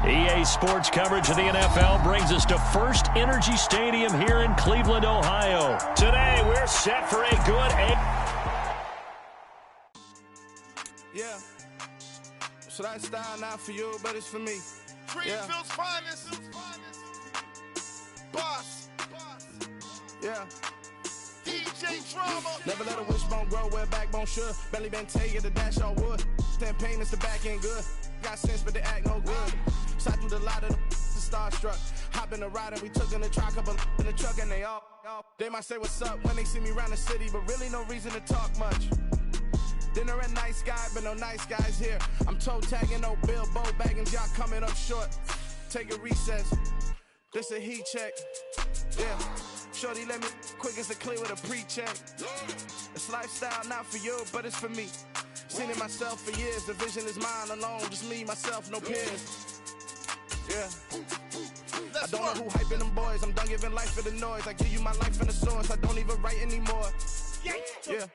EA Sports coverage of the NFL brings us to First Energy Stadium here in Cleveland, Ohio. Today, we're set for a good Yeah. So that style not for you, but it's for me. Greenfield's finest. Boss. Yeah. DJ Drama. Never let a wishbone grow where a backbone should. Belly been taken the dash all wood. Then payments the back end good. Got sense, but they act no good. Shot through the lot of the starstruck. Hop in the ride and we took in the truck, couple in the truck, and they might say what's up when they see me around the city, but really no reason to talk much. Dinner at nice guy, but no nice guys here. I'm toe tagging, no Bilbo bagging, y'all coming up short. Take a recess. This a heat check. Yeah. Shorty let me quick as a clear with a pre-check. It's lifestyle not for you, but it's for me. Seen it myself for years. The vision is mine alone. Just me, myself, no peers. Yeah. I don't know who hyping them boys. I'm done giving life for the noise. I give you my life in the source. I don't even write anymore. Yeah.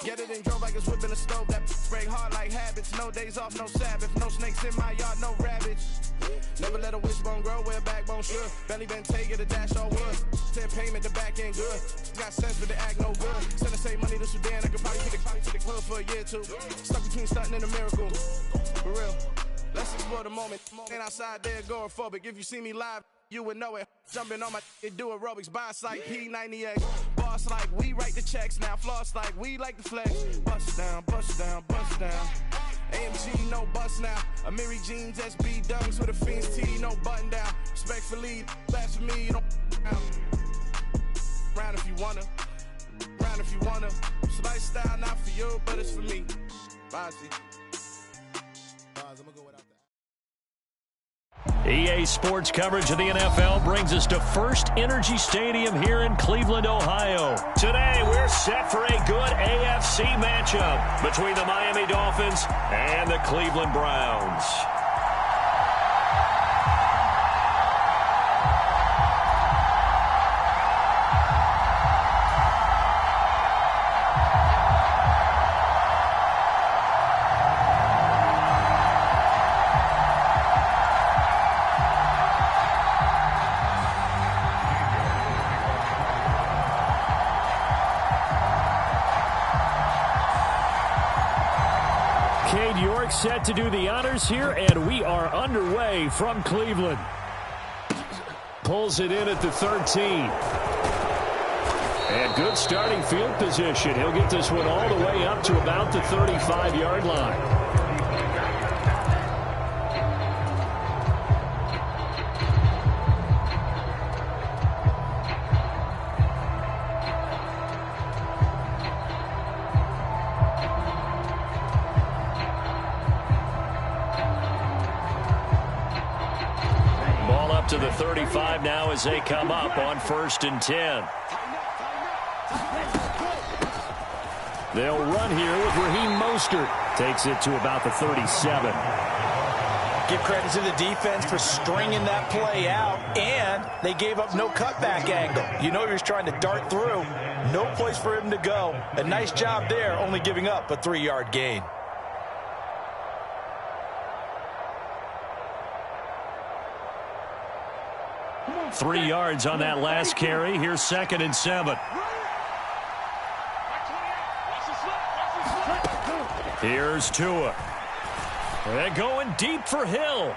Get it and drove like it's whipping a stove. That break hard like habits. No days off, no Sabbath. No snakes in my yard, no rabbits. Never let a wishbone grow where a backbone should. Belly been taken the dash all wood. Send payment, the back end good. Got sense, but they act no good. Send the same money to Sudan. I could probably take the club for a year or two. Stuck between stunting and a miracle. For real. Let's explore the moment. Ain't outside there agoraphobic. If you see me live, you would know it. Jumping on my do aerobics. Boss like P90X. Boss like we write the checks now. Floss like we like the flex. Bust down, bust down, bust down. AMG, no bust now. Amiri jeans, SB dunks with a Fiends T, no button down. Respectfully, that's for me, you don't round if you wanna. Round if you wanna. It's lifestyle not for you, but it's for me. Bossy. I'm gonna go without that. EA Sports coverage of the NFL brings us to First Energy Stadium here in Cleveland, Ohio. Today, we're set for a good AFC matchup between the Miami Dolphins and the Cleveland Browns. Set to do the honors here, and we are underway from Cleveland. Pulls it in at the 13. And good starting field position. He'll get this one all the way up to about the 35-yard line. To the 35 now as they come up on 1st and 10. They'll run here with Raheem Mostert. Takes it to about the 37. Give credit to the defense for stringing that play out, and they gave up no cutback angle. You know he was trying to dart through. No place for him to go. A nice job there, only giving up a 3-yard gain. 3 yards on that last carry. Here's 2nd and 7. Here's Tua. They're going deep for Hill.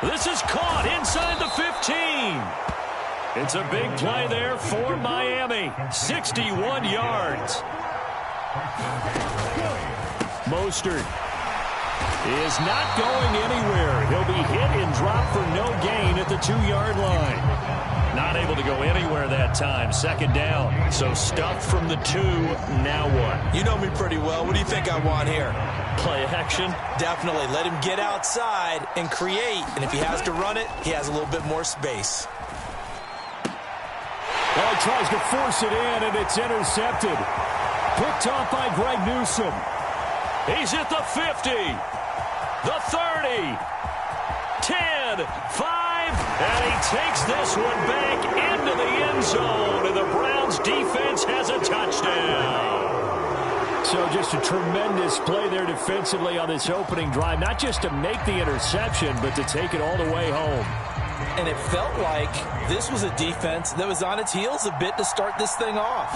This is caught inside the 15. It's a big play there for Miami. 61 yards. Mostert is not going anywhere. He'll be hit and dropped for no gain at the 2-yard line. Not able to go anywhere that time. 2nd down. So stuffed from the 2. Now what? You know me pretty well. What do you think I want here? Play action? Definitely. Let him get outside and create. And if he has to run it, he has a little bit more space. Well, he tries to force it in, and it's intercepted. Picked off by Greg Newsome. He's at the 50. The 30, 10, 5, and he takes this one back into the end zone, and the Browns defense has a touchdown. So just a tremendous play there defensively on this opening drive. Not just to make the interception, but to take it all the way home. And it felt like this was a defense that was on its heels a bit to start this thing off.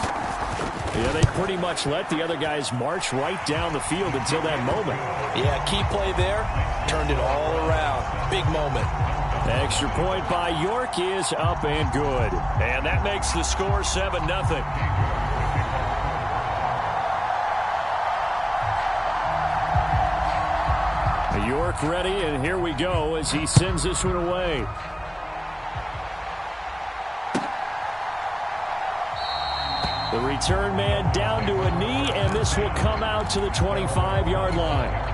Yeah, they pretty much let the other guys march right down the field until that moment. Yeah, key play there. Turned it all around. Big moment. Extra point by York is up and good. And that makes the score 7-0. York ready, and here we go as he sends this one away. The return man down to a knee, and this will come out to the 25-yard line.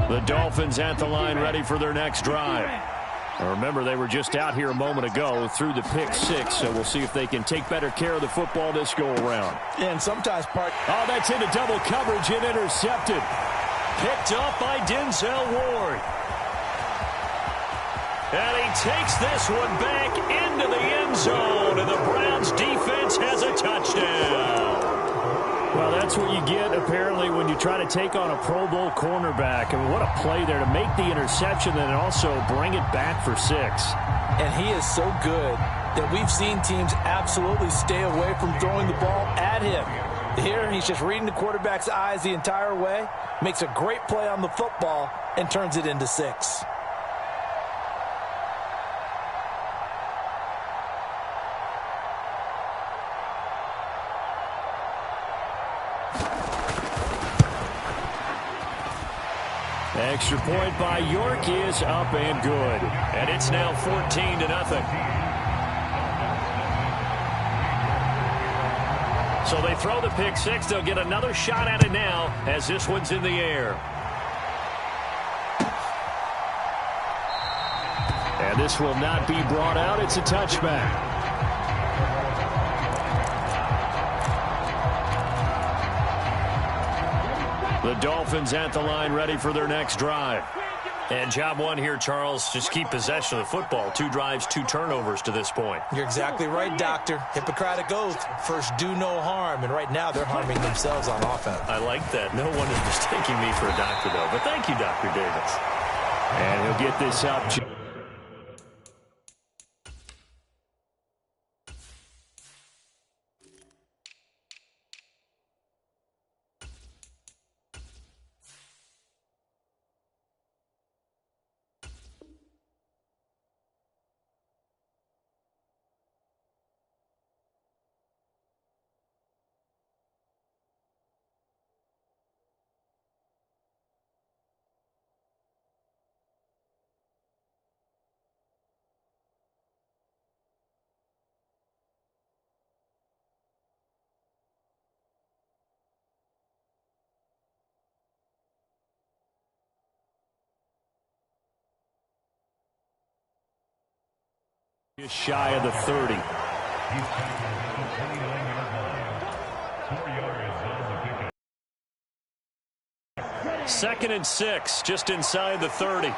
The Dolphins at the line ready for their next drive. Now remember, they were just out here a moment ago through the pick six, so we'll see if they can take better care of the football this go-around. And sometimes Oh, that's into double coverage and intercepted. Picked off by Denzel Ward. And he takes this one back into the end zone, and the Browns defense has a touchdown. Well, that's what you get, apparently, when you try to take on a Pro Bowl cornerback. I mean, what a play there to make the interception and also bring it back for 6. And he is so good that we've seen teams absolutely stay away from throwing the ball at him. Here, he's just reading the quarterback's eyes the entire way, makes a great play on the football, and turns it into 6. Extra point by York is up and good. And it's now 14-0. So they throw the pick six. They'll get another shot at it now as this one's in the air. And this will not be brought out. It's a touchback. The Dolphins at the line ready for their next drive. And job one here, Charles, just keep possession of the football. 2 drives, 2 turnovers to this point. You're exactly right, Doctor. Hippocratic oath. First, do no harm. And right now, they're harming themselves on offense. I like that. No one is mistaking me for a doctor, though. But thank you, Dr. Davis. And he'll get this up. Just shy of the 30. Second and 6, just inside the 30.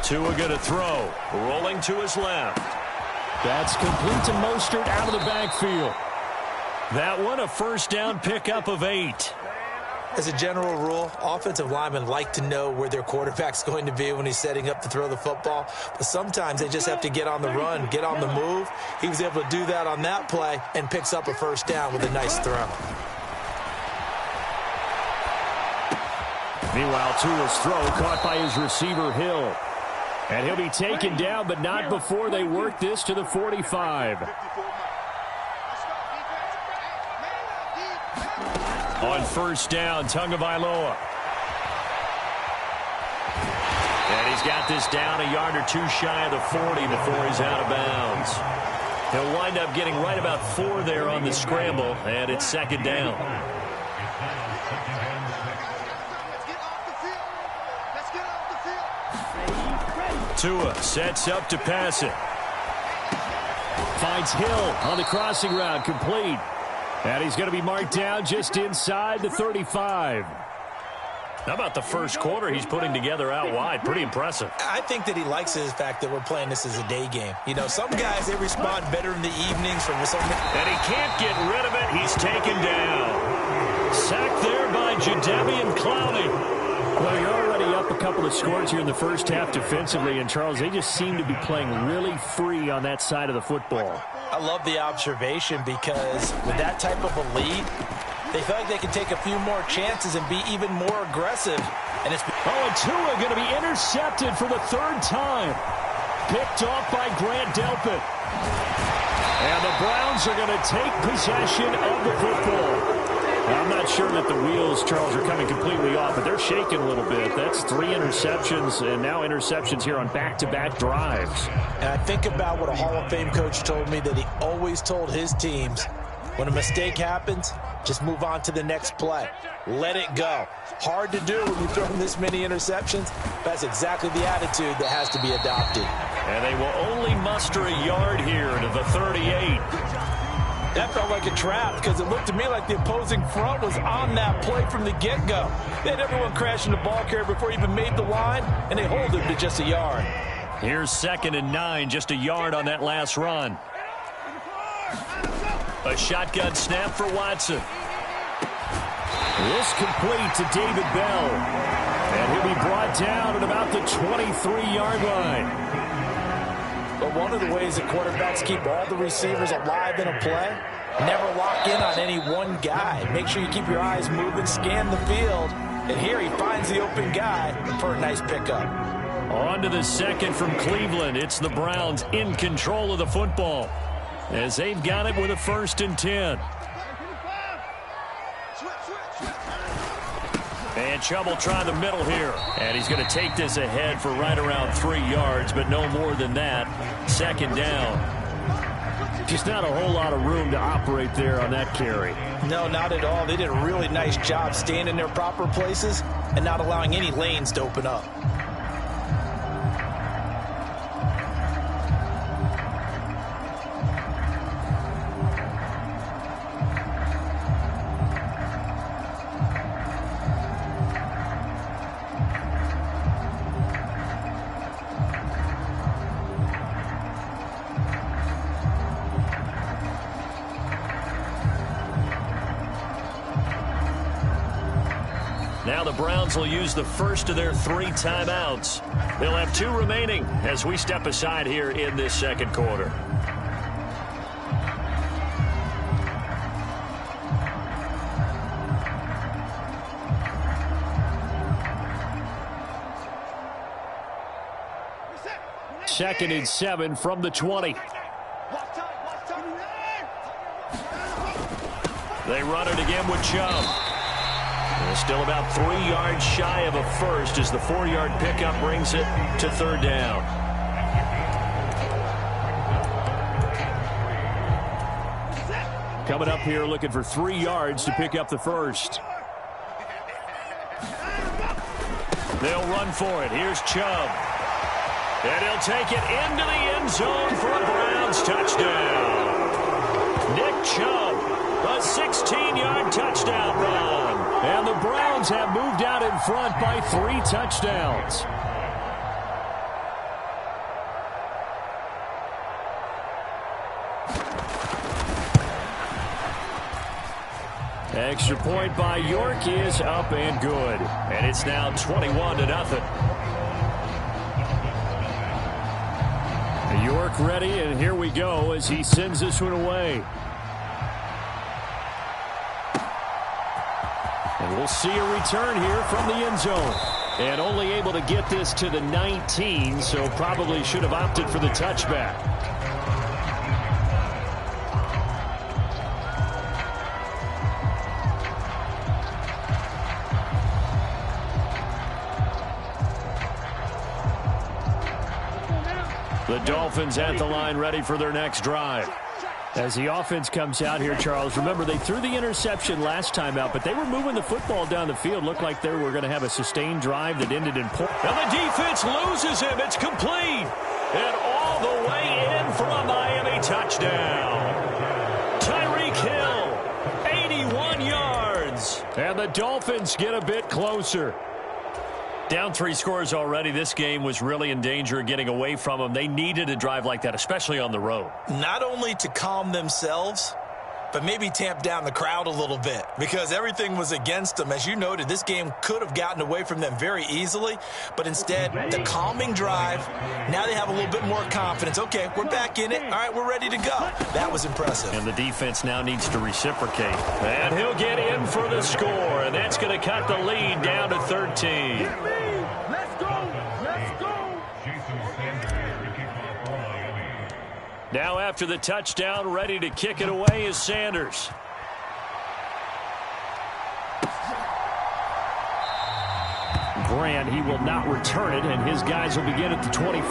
Tua going to throw, rolling to his left. That's complete to Mostert out of the backfield. That one, a first down pickup of 8. As a general rule, offensive linemen like to know where their quarterback's going to be when he's setting up to throw the football. But sometimes they just have to get on the run, get on the move. He was able to do that on that play and picks up a first down with a nice throw. Meanwhile, Tua's throw caught by his receiver, Hill. And he'll be taken down, but not before they work this to the 45. On first down, Tagovailoa. And he's got this down a yard or 2 shy of the 40 before he's out of bounds. He'll wind up getting right about 4 there on the scramble, and it's second down. Tua sets up to pass it. Finds Hill on the crossing route, complete. And he's going to be marked down just inside the 35. How about the first quarter he's putting together out wide? Pretty impressive. I think that he likes the fact that we're playing this as a day game. You know, some guys, they respond better in the evenings from something. And he can't get rid of it. He's taken down. Sacked there by Jadeveon Clowney. Well, you're already up a couple of scores here in the first half defensively. And, Charles, they just seem to be playing really free on that side of the football. I love the observation because with that type of a lead, they feel like they can take a few more chances and be even more aggressive. And Tua going to be intercepted for the third time. Picked off by Grant Delpit. And the Browns are going to take possession of the football. Now, I'm not sure that the wheels, Charles, are coming completely off, but they're shaking a little bit. That's 3 interceptions, and now interceptions here on back-to-back drives. And I think about what a Hall of Fame coach told me that he always told his teams, when a mistake happens, just move on to the next play. Let it go. Hard to do when you throw this many interceptions. That's exactly the attitude that has to be adopted. And they will only muster a yard here to the 38. That felt like a trap because it looked to me like the opposing front was on that play from the get-go. They had everyone crashing the ball carrier before he even made the line, and they hold him to just a yard. Here's 2nd and 9, just a yard on that last run. A shotgun snap for Watson. This complete to David Bell. And he'll be brought down at about the 23-yard line. But one of the ways that quarterbacks keep all the receivers alive in a play, never lock in on any one guy. Make sure you keep your eyes moving, scan the field. And here he finds the open guy for a nice pickup. On to the second from Cleveland. It's the Browns in control of the football as they've got it with a 1st and 10. And Chubb will try the middle here. And he's going to take this ahead for right around 3 yards, but no more than that. 2nd down. Just not a whole lot of room to operate there on that carry. No, not at all. They did a really nice job staying in their proper places and not allowing any lanes to open up. Now the Browns will use the first of their 3 timeouts. They'll have 2 remaining as we step aside here in this second quarter. Second and 7 from the 20. They run it again with Chubb. Still about 3 yards shy of a first as the 4-yard pickup brings it to 3rd down. Coming up here looking for 3 yards to pick up the first. They'll run for it. Here's Chubb. And he'll take it into the end zone for a Browns touchdown. Nick Chubb, a 16-yard touchdown run. And the Browns have moved out in front by 3 touchdowns. Extra point by York is up and good. And it's now 21-0. York ready, and here we go as he sends this one away. And we'll see a return here from the end zone. And only able to get this to the 19, so probably should have opted for the touchback. The Dolphins at the line ready for their next drive. As the offense comes out here, Charles, remember they threw the interception last time out, but they were moving the football down the field. Looked like they were going to have a sustained drive that ended in point. And the defense loses him. It's complete. And all the way in for a Miami touchdown. Tyreek Hill And the Dolphins get a bit closer. Down 3 scores already. This game was really in danger of getting away from them. They needed a drive like that, especially on the road. Not only to calm themselves, but maybe tamp down the crowd a little bit because everything was against them. As you noted, this game could have gotten away from them very easily, but instead, the calming drive, now they have a little bit more confidence. Okay, we're back in it. All right, we're ready to go. That was impressive. And the defense now needs to reciprocate. And he'll get in for the score, and that's going to cut the lead down to 13. Let's go. Let's go. Now after the touchdown, ready to kick it away is Sanders. Grant, he will not return it, and his guys will begin at the 25.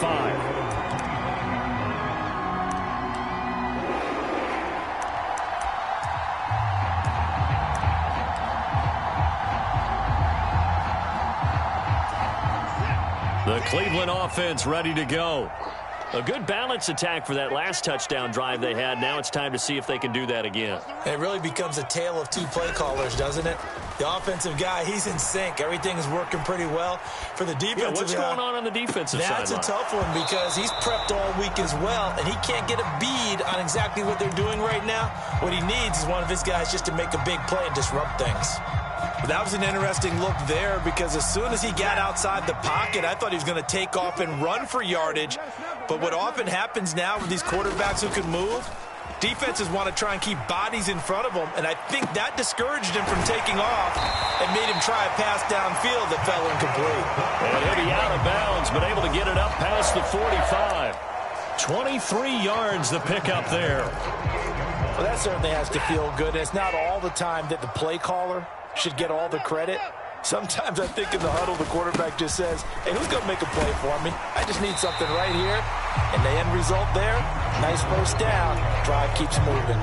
The Cleveland offense ready to go. A good balance attack for that last touchdown drive they had. Now it's time to see if they can do that again. It really becomes a tale of 2 play callers, doesn't it? The offensive guy, he's in sync. Everything's working pretty well. For the defensive what's going on the defensive side? That's a tough one because he's prepped all week as well, and he can't get a bead on exactly what they're doing right now. What he needs is one of his guys just to make a big play and disrupt things. But that was an interesting look there because as soon as he got outside the pocket, I thought he was going to take off and run for yardage. But what often happens now with these quarterbacks who can move, defenses want to try and keep bodies in front of them, and I think that discouraged him from taking off and made him try a pass downfield that fell incomplete. And he'll be out of bounds, but able to get it up past the 45. 23 yards the pickup there. Well, that certainly has to feel good. It's not all the time that the play caller should get all the credit. Sometimes I think in the huddle, the quarterback just says, hey, who's going to make a play for me? I just need something right here. And the end result there, nice first down. Drive keeps moving.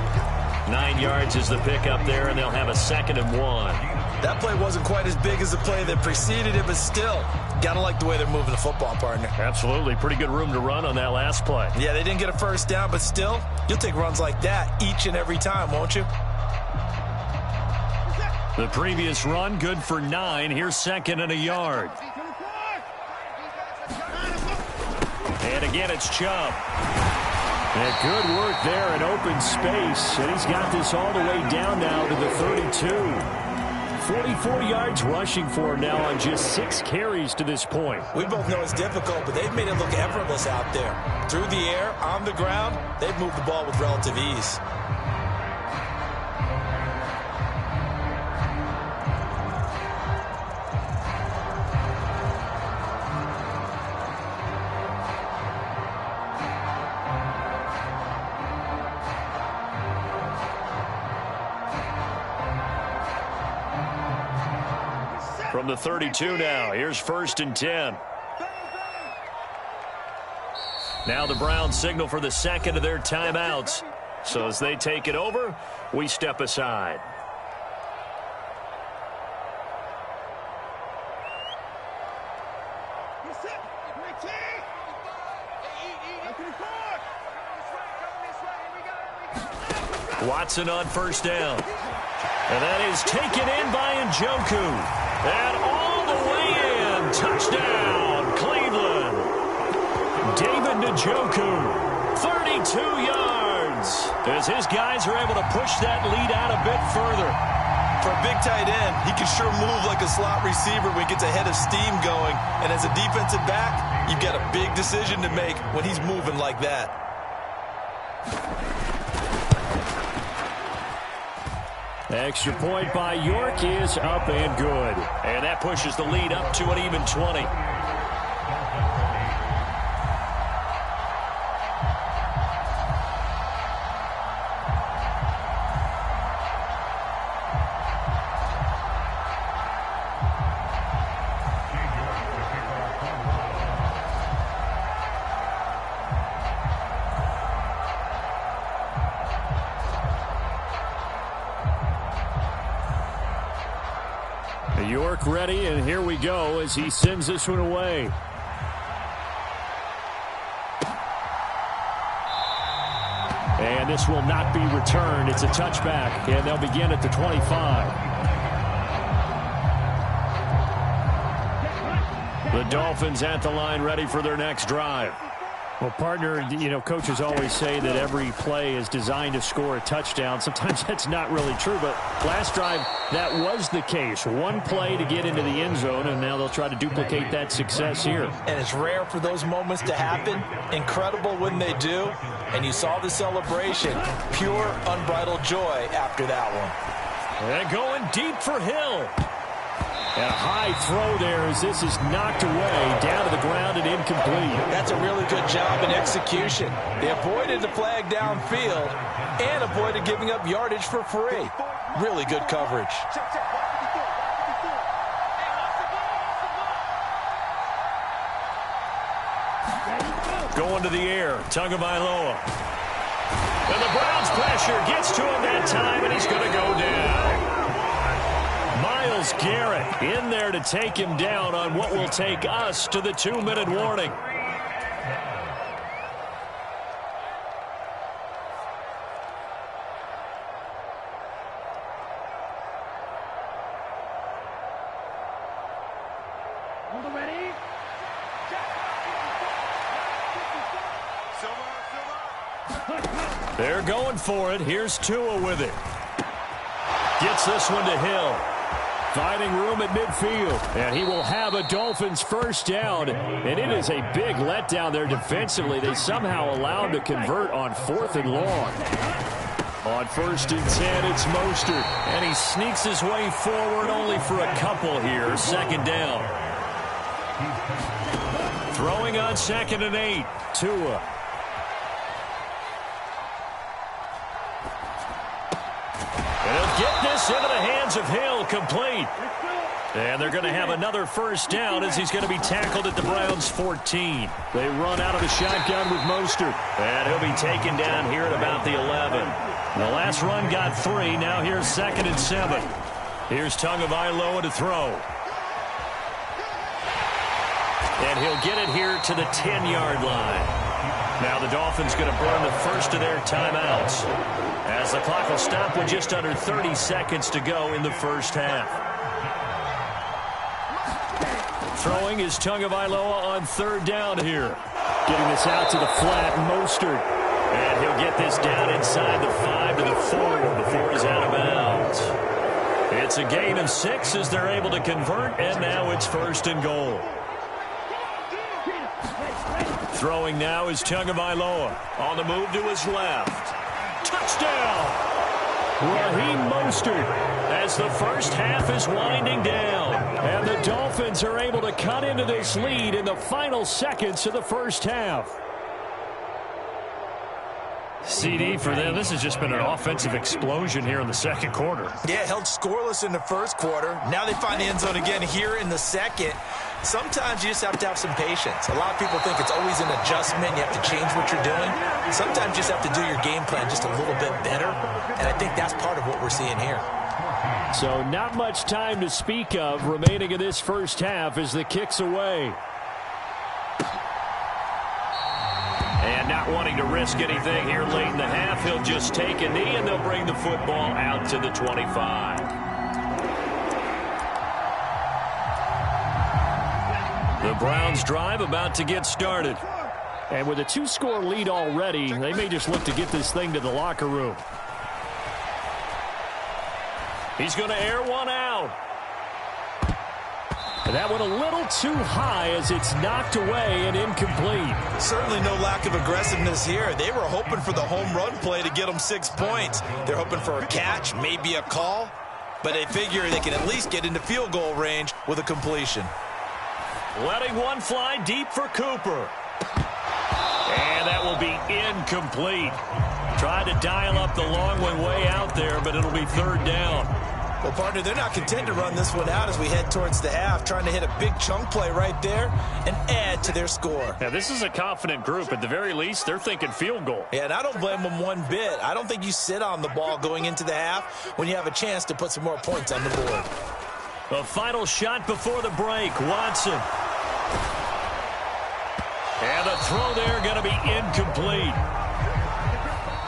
9 yards is the pickup there, and they'll have a 2nd and 1. That play wasn't quite as big as the play that preceded it, but still, got to like the way they're moving the football, partner. Absolutely. Pretty good room to run on that last play. Yeah, they didn't get a first down, but still, you'll take runs like that each and every time, won't you? The previous run, good for 9. Here's 2nd and a yard. And again, it's Chubb. And good work there in open space. And he's got this all the way down now to the 32. 44 yards rushing for him now on just 6 carries to this point. We both know it's difficult, but they've made it look effortless out there. Through the air, on the ground, they've moved the ball with relative ease. From the 32 now, here's 1st and 10. Now the Browns signal for the 2nd of their timeouts. So as they take it over, we step aside. Watson on 1st down. And that is taken in by Njoku. And all the way in. Touchdown, Cleveland. David Njoku, 32 yards. As his guys are able to push that lead out a bit further. For a big tight end, he can sure move like a slot receiver when he gets a head of steam going. And as a defensive back, you've got a big decision to make when he's moving like that. Extra point by York is up and good. And that pushes the lead up to an even 20. York ready, and here we go as he sends this one away. And this will not be returned. It's a touchback, and they'll begin at the 25. The Dolphins at the line ready for their next drive. Well, partner, coaches always say that every play is designed to score a touchdown. Sometimes that's not really true, but last drive, that was the case. One play to get into the end zone, and now they'll try to duplicate that success here. And it's rare for those moments to happen. Incredible when they do. And you saw the celebration. Pure, unbridled joy after that one. And going deep for Hill. And a high throw there as this is knocked away, down to the ground and incomplete. That's a really good job in execution. They avoided the flag downfield and avoided giving up yardage for free. Really good coverage. Going to the air, Tagovailoa. And the Browns pressure gets to him that time, and he's going to go down. Myles Garrett in there to take him down on what will take us to the 2-minute warning. They're going for it. Here's Tua with it. Gets this one to Hill. Finding room at midfield, and he will have a Dolphins first down, and it is a big letdown there defensively. They somehow allowed to convert on 4th and long. On 1st and 10, it's Mostert, and he sneaks his way forward only for a couple here. 2nd down. Throwing on 2nd and 8, Tua. And he'll get this into the hands of Hill, complete. And they're going to have another first down as he's going to be tackled at the Browns' 14. They run out of the shotgun with Mostert. And he'll be taken down here at about the 11. The last run got 3. Now here's 2nd and 7. Here's Tagovailoa to throw. And he'll get it here to the 10-yard line. Now the Dolphins going to burn the first of their timeouts, as the clock will stop with just under 30 seconds to go in the first half. Throwing is Tagovailoa on 3rd down here. Getting this out to the flat, Mostert. And he'll get this down inside the 5 to the 4 before he's out of bounds. It's a gain of 6 as they're able to convert, and now it's 1st and goal. Throwing now is Tagovailoa. On the move to his left. Touchdown! Raheem Mostert as the first half is winding down. And the Dolphins are able to cut into this lead in the final seconds of the first half. CD for them. This has just been an offensive explosion here in the 2nd quarter. Yeah, held scoreless in the 1st quarter. Now they find the end zone again here in the 2nd. Sometimes you just have to have some patience. A lot of people think it's always an adjustment. You have to change what you're doing. Sometimes you just have to do your game plan just a little bit better. And I think that's part of what we're seeing here. So not much time to speak of remaining in this first half as the kick's away. And not wanting to risk anything here late in the half, he'll just take a knee and they'll bring the football out to the 25. The Browns drive about to get started. And with a 2-score lead already, they may just look to get this thing to the locker room. He's going to air one out. That one a little too high as it's knocked away and incomplete. Certainly no lack of aggressiveness here. They were hoping for the home run play to get them 6 points. They're hoping for a catch, maybe a call, but they figure they can at least get into field goal range with a completion. Letting one fly deep for Cooper. And that will be incomplete. Tried to dial up the long one way out there, but it'll be 3rd down. Well, partner, they're not content to run this one out as we head towards the half, trying to hit a big chunk play right there and add to their score. Yeah, this is a confident group. At the very least, they're thinking field goal. Yeah, and I don't blame them one bit. I don't think you sit on the ball going into the half when you have a chance to put some more points on the board. The final shot before the break, Watson. And the throw there going to be incomplete.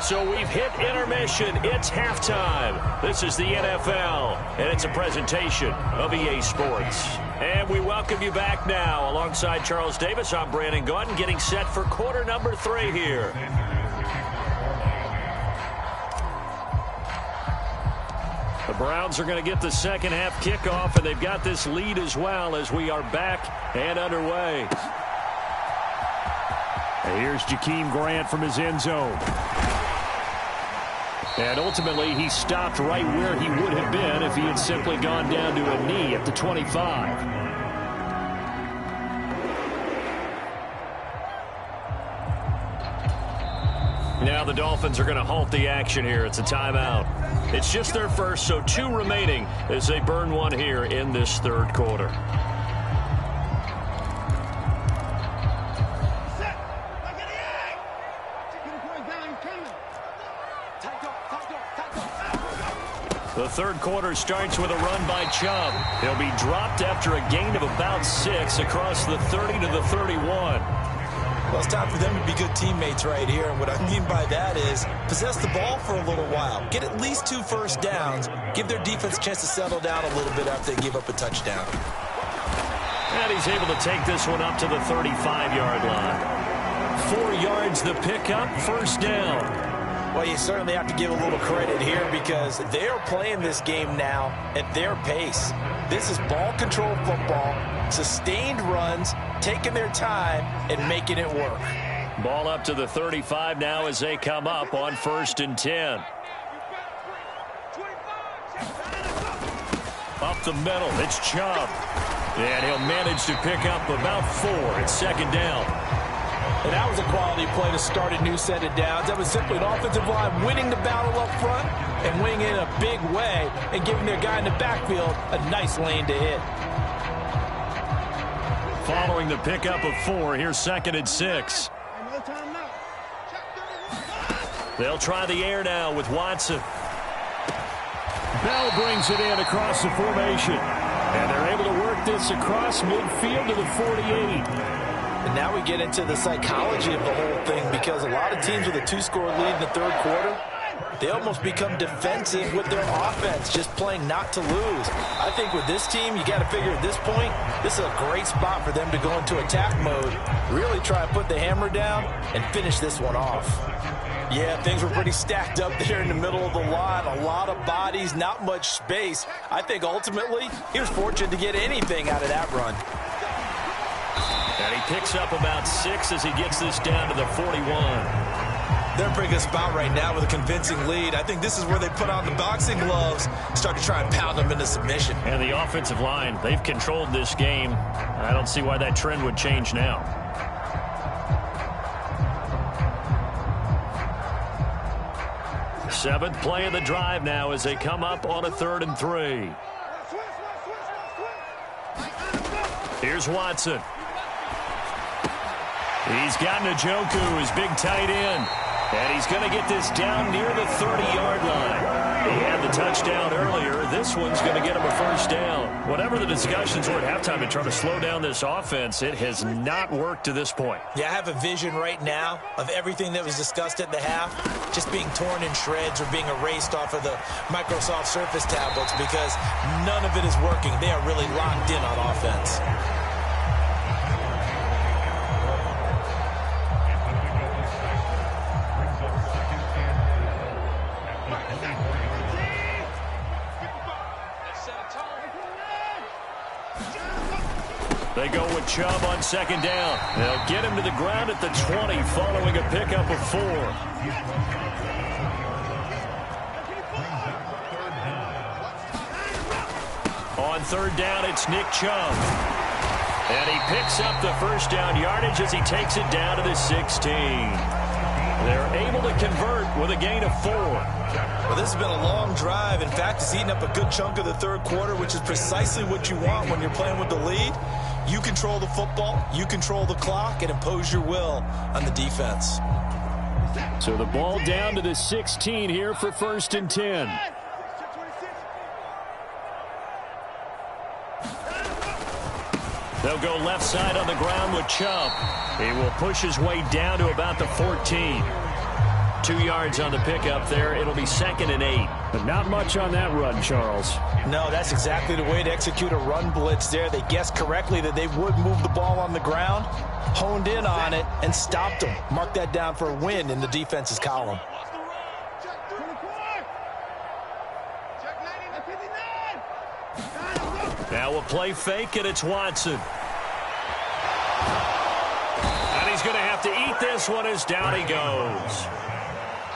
so we've hit intermission. It's halftime. This is the NFL, and it's a presentation of EA Sports. And we welcome you back now. Alongside Charles Davis, I'm Brandon Gaudin, getting set for quarter number 3 here. The Browns are going to get the second half kickoff, and they've got this lead as well as we are back and underway. And here's Jakeem Grant from his end zone. And ultimately, he stopped right where he would have been if he had simply gone down to a knee at the 25. Now the Dolphins are going to halt the action here. It's a timeout. It's just their first, so 2 remaining as they burn one here in this third quarter. The third quarter starts with a run by Chubb. He'll be dropped after a gain of about 6 across the 30 to the 31. Well, it's time for them to be good teammates right here. And what I mean by that is possess the ball for a little while. Get at least 2 first downs. Give their defense a chance to settle down a little bit after they give up a touchdown. And he's able to take this one up to the 35-yard line. 4 yards the pickup, first down. Well, you certainly have to give a little credit here because they're playing this game now at their pace. This is ball control football, sustained runs, taking their time, and making it work. Ball up to the 35 now as they come up on 1st and 10. Up the middle, it's Chubb. And he'll manage to pick up about 4 at second down. And that was a quality play to start a new set of downs. That was simply an offensive line winning the battle up front and winning in a big way and giving their guy in the backfield a nice lane to hit. Following the pickup of 4, here's 2nd and 6. They'll try the air now with Watson. Bell brings it in across the formation. And they're able to work this across midfield to the 48. And now we get into the psychology of the whole thing because a lot of teams with a 2-score lead in the third quarter, they almost become defensive with their offense, just playing not to lose. I think with this team, you got to figure at this point, this is a great spot for them to go into attack mode, really try to put the hammer down and finish this one off. Yeah, things were pretty stacked up there in the middle of the line. A lot of bodies, not much space. I think ultimately, he was fortunate to get anything out of that run. And he picks up about 6 as he gets this down to the 41. They're in a pretty good spot right now with a convincing lead. I think this is where they put on the boxing gloves, start to try and pound them into submission. And the offensive line, they've controlled this game. I don't see why that trend would change now. Seventh play of the drive now as they come up on a 3rd and 3. Here's Watson. He's got Njoku, his big tight end. And he's going to get this down near the 30-yard line. He had the touchdown earlier. This one's going to get him a first down. Whatever the discussions were at halftime to try to slow down this offense, it has not worked to this point. Yeah, I have a vision right now of everything that was discussed at the half just being torn in shreds or being erased off of the Microsoft Surface tablets because none of it is working. They are really locked in on offense. They go with Chubb on 2nd down. They'll get him to the ground at the 20 following a pickup of 4. On 3rd down, it's Nick Chubb. And he picks up the first down yardage as he takes it down to the 16. They're able to convert with a gain of 4. Well, this has been a long drive. In fact, it's eaten up a good chunk of the third quarter, which is precisely what you want when you're playing with the lead. You control the football, you control the clock, and impose your will on the defense. So the ball down to the 16 here for 1st and 10. They'll go left side on the ground with Chubb. He will push his way down to about the 14. 2 yards on the pickup there. It'll be 2nd and 8. But not much on that run, Charles. No, that's exactly the way to execute a run blitz there. They guessed correctly that they would move the ball on the ground, honed in on it, and stopped them. Mark that down for a win in the defense's column. Now a play fake, and it's Watson. And he's going to have to eat this one as down he goes.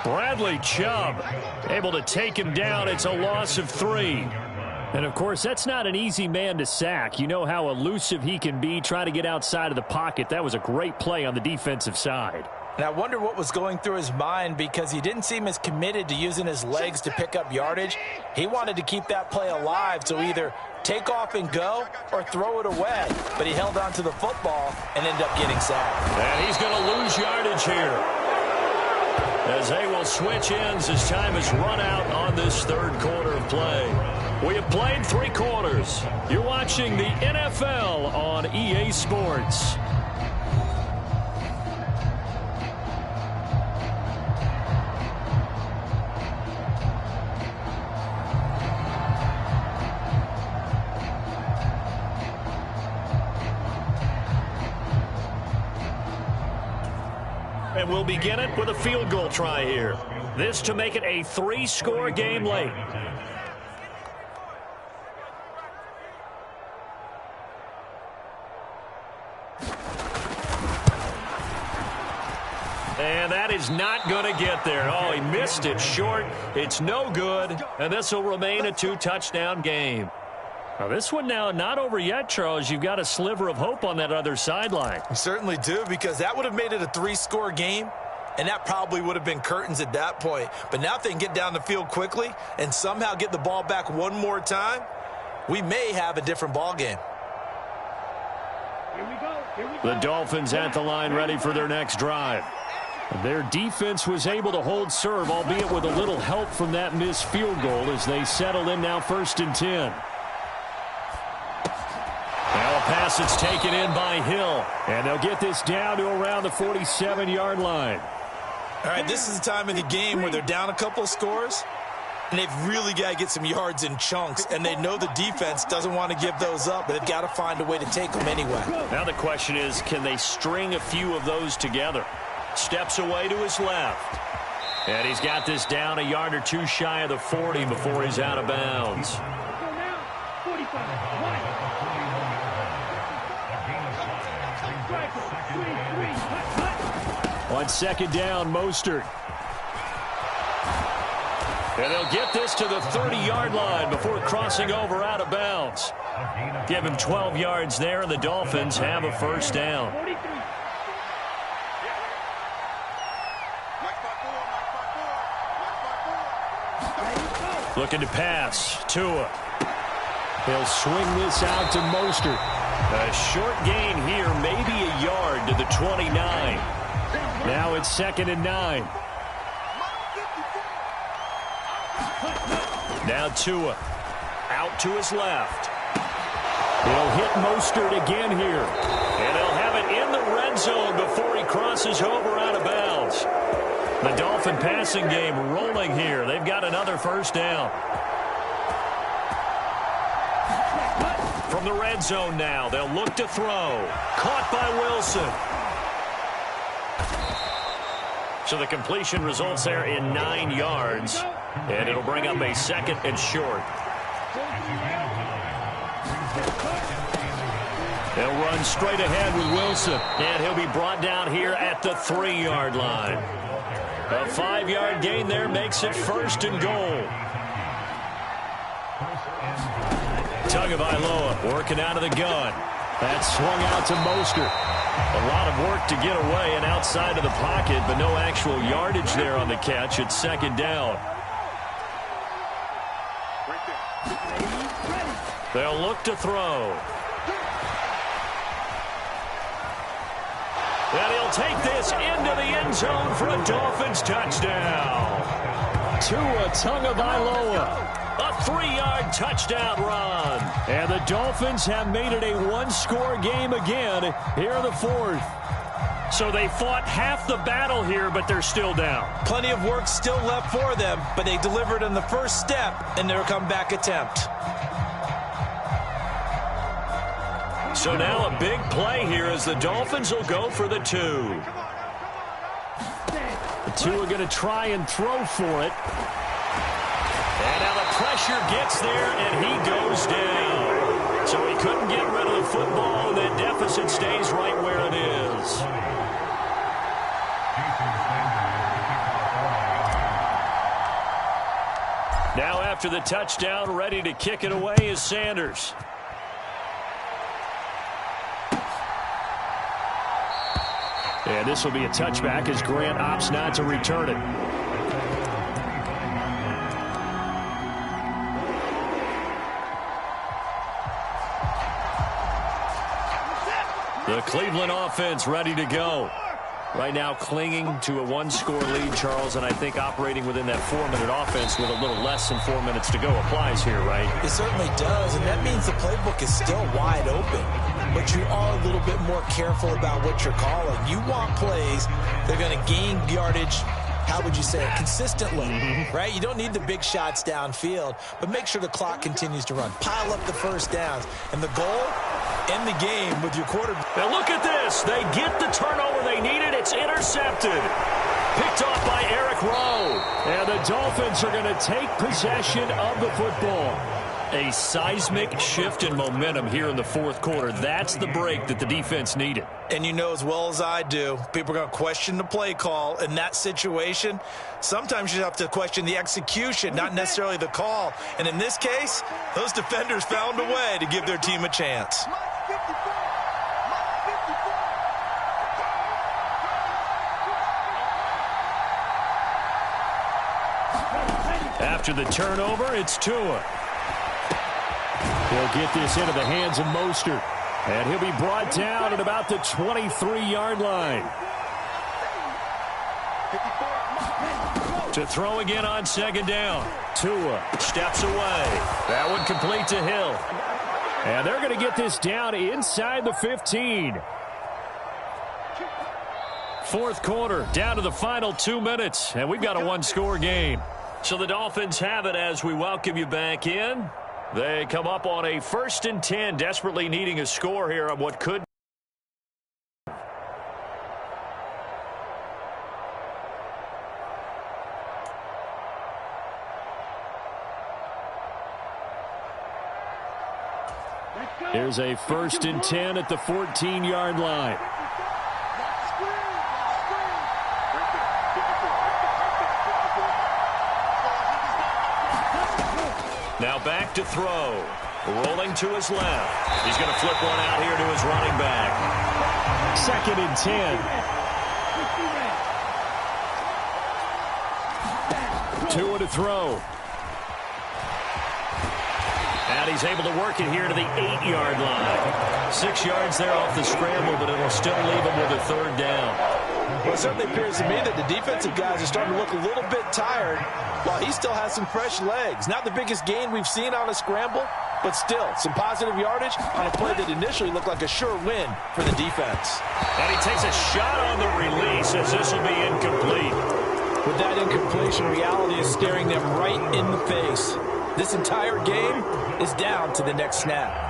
Bradley Chubb able to take him down. It's a loss of 3. And, of course, that's not an easy man to sack. You know how elusive he can be, try to get outside of the pocket. That was a great play on the defensive side. And I wonder what was going through his mind, because he didn't seem as committed to using his legs to pick up yardage. He wanted to keep that play alive, so either take off and go or throw it away. But he held on to the football and ended up getting sacked. And he's going to lose yardage here, as they will switch ends as time has run out on this third quarter of play. We have played 3 quarters. You're watching the NFL on EA Sports. And we'll begin it with a field goal try here. This to make it a 3-score game late. And that is not going to get there. Oh, he missed it short. It's no good. And this will remain a 2-touchdown game. Now, this one now not over yet, Charles. You've got a sliver of hope on that other sideline. You certainly do, because that would have made it a 3-score game, and that probably would have been curtains at that point. But now if they can get down the field quickly and somehow get the ball back one more time, we may have a different ball game. Here we go. The Dolphins at the line, ready for their next drive. Their defense was able to hold serve, albeit with a little help from that missed field goal, as they settle in now 1st and 10. Now a pass that's taken in by Hill. And they'll get this down to around the 47-yard line. All right, this is the time of the game where they're down a couple of scores, and they've really got to get some yards in chunks, and they know the defense doesn't want to give those up, but they've got to find a way to take them anyway. Now the question is, can they string a few of those together? Steps away to his left. And he's got this down a yard or 2 shy of the 40 before he's out of bounds. On 2nd down, Mostert. And they'll get this to the 30-yard line before crossing over out of bounds. Give him 12 yards there, and the Dolphins have a 1st down. Looking to pass. Tua. He'll swing this out to Mostert. A short gain here, maybe a yard to the 29. Now it's 2nd and 9. Now Tua out to his left. He'll hit Mostert again here. And he'll have it in the red zone before he crosses over out of bounds. The Dolphin passing game rolling here. They've got another 1st down. From the red zone now, they'll look to throw. Caught by Wilson. So the completion results there in 9 yards. And it'll bring up a 2nd and short. They'll run straight ahead with Wilson. And he'll be brought down here at the 3-yard line. A 5-yard gain there makes it 1st and goal. Tagovailoa working out of the gun. That swung out to Mostert. A lot of work to get away and outside of the pocket, but no actual yardage there on the catch. It's 2nd down. They'll look to throw. And he'll take this into the end zone for a Dolphins touchdown. Tua Tagovailoa. A 3-yard touchdown run. And the Dolphins have made it a 1-score game again here in the 4th. So they fought half the battle here, but they're still down. Plenty of work still left for them, but they delivered on the first step in their comeback attempt. So now a big play here as the Dolphins will go for the 2. The 2 are going to try and throw for it. And now the pressure gets there, and he goes down. So he couldn't get rid of the football, and that deficit stays right where it is. Now after the touchdown, ready to kick it away is Sanders. And this will be a touchback as Grant opts not to return it. The Cleveland offense ready to go. Right now clinging to a 1-score lead, Charles, and I think operating within that 4-minute offense with a little less than 4 minutes to go applies here, right? It certainly does, and that means the playbook is still wide open. But you are a little bit more careful about what you're calling. You want plays that are going to gain yardage, how would you say it, consistently, right? You don't need the big shots downfield, but make sure the clock continues to run. Pile up the first downs. And the goal, end the game with your quarterback. Now look at this. They get the turnover they needed. It's intercepted. Picked off by Eric Rowe. And the Dolphins are going to take possession of the football. A seismic shift in momentum here in the fourth quarter. That's the break that the defense needed. And you know as well as I do, people are going to question the play call in that situation. Sometimes you have to question the execution, not necessarily the call. And in this case, those defenders found a way to give their team a chance. After the turnover, it's Tua. He'll get this into the hands of Mostert. And he'll be brought down at about the 23-yard line. To throw again on second down. Tua steps away. That one complete to Hill. And they're going to get this down inside the 15. Fourth quarter, down to the final 2 minutes. And we've got a 1-score game. So the Dolphins have it as we welcome you back in. They come up on a 1st and 10, desperately needing a score here on what could. Here's a 1st and 10 at the 14-yard line. Now back to throw. Rolling to his left. He's going to flip one out here to his running back. 2nd and 10. Tua to throw. And he's able to work it here to the 8-yard line. 6 yards there off the scramble, but it'll still leave him with a 3rd down. Well, it certainly appears to me that the defensive guys are starting to look a little bit tired while he still has some fresh legs. Not the biggest gain we've seen on a scramble, but still some positive yardage on a play that initially looked like a sure win for the defense. And he takes a shot on the release as this will be incomplete. With that incompletion, reality is staring them right in the face. This entire game is down to the next snap.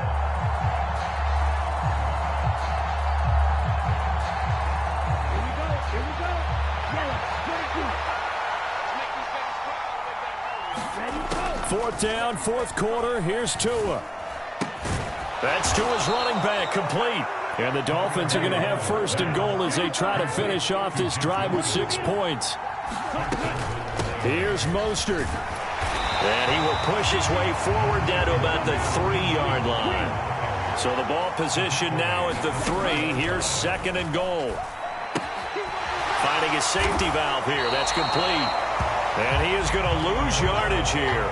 Fourth down, fourth quarter. Here's Tua. That's Tua's running back, complete. And the Dolphins are going to have 1st and goal as they try to finish off this drive with 6 points. Here's Mostert. And he will push his way forward down to about the 3-yard line. So the ball position now at the 3. Here's 2nd and goal. Finding a safety valve here. That's complete. And he is going to lose yardage here.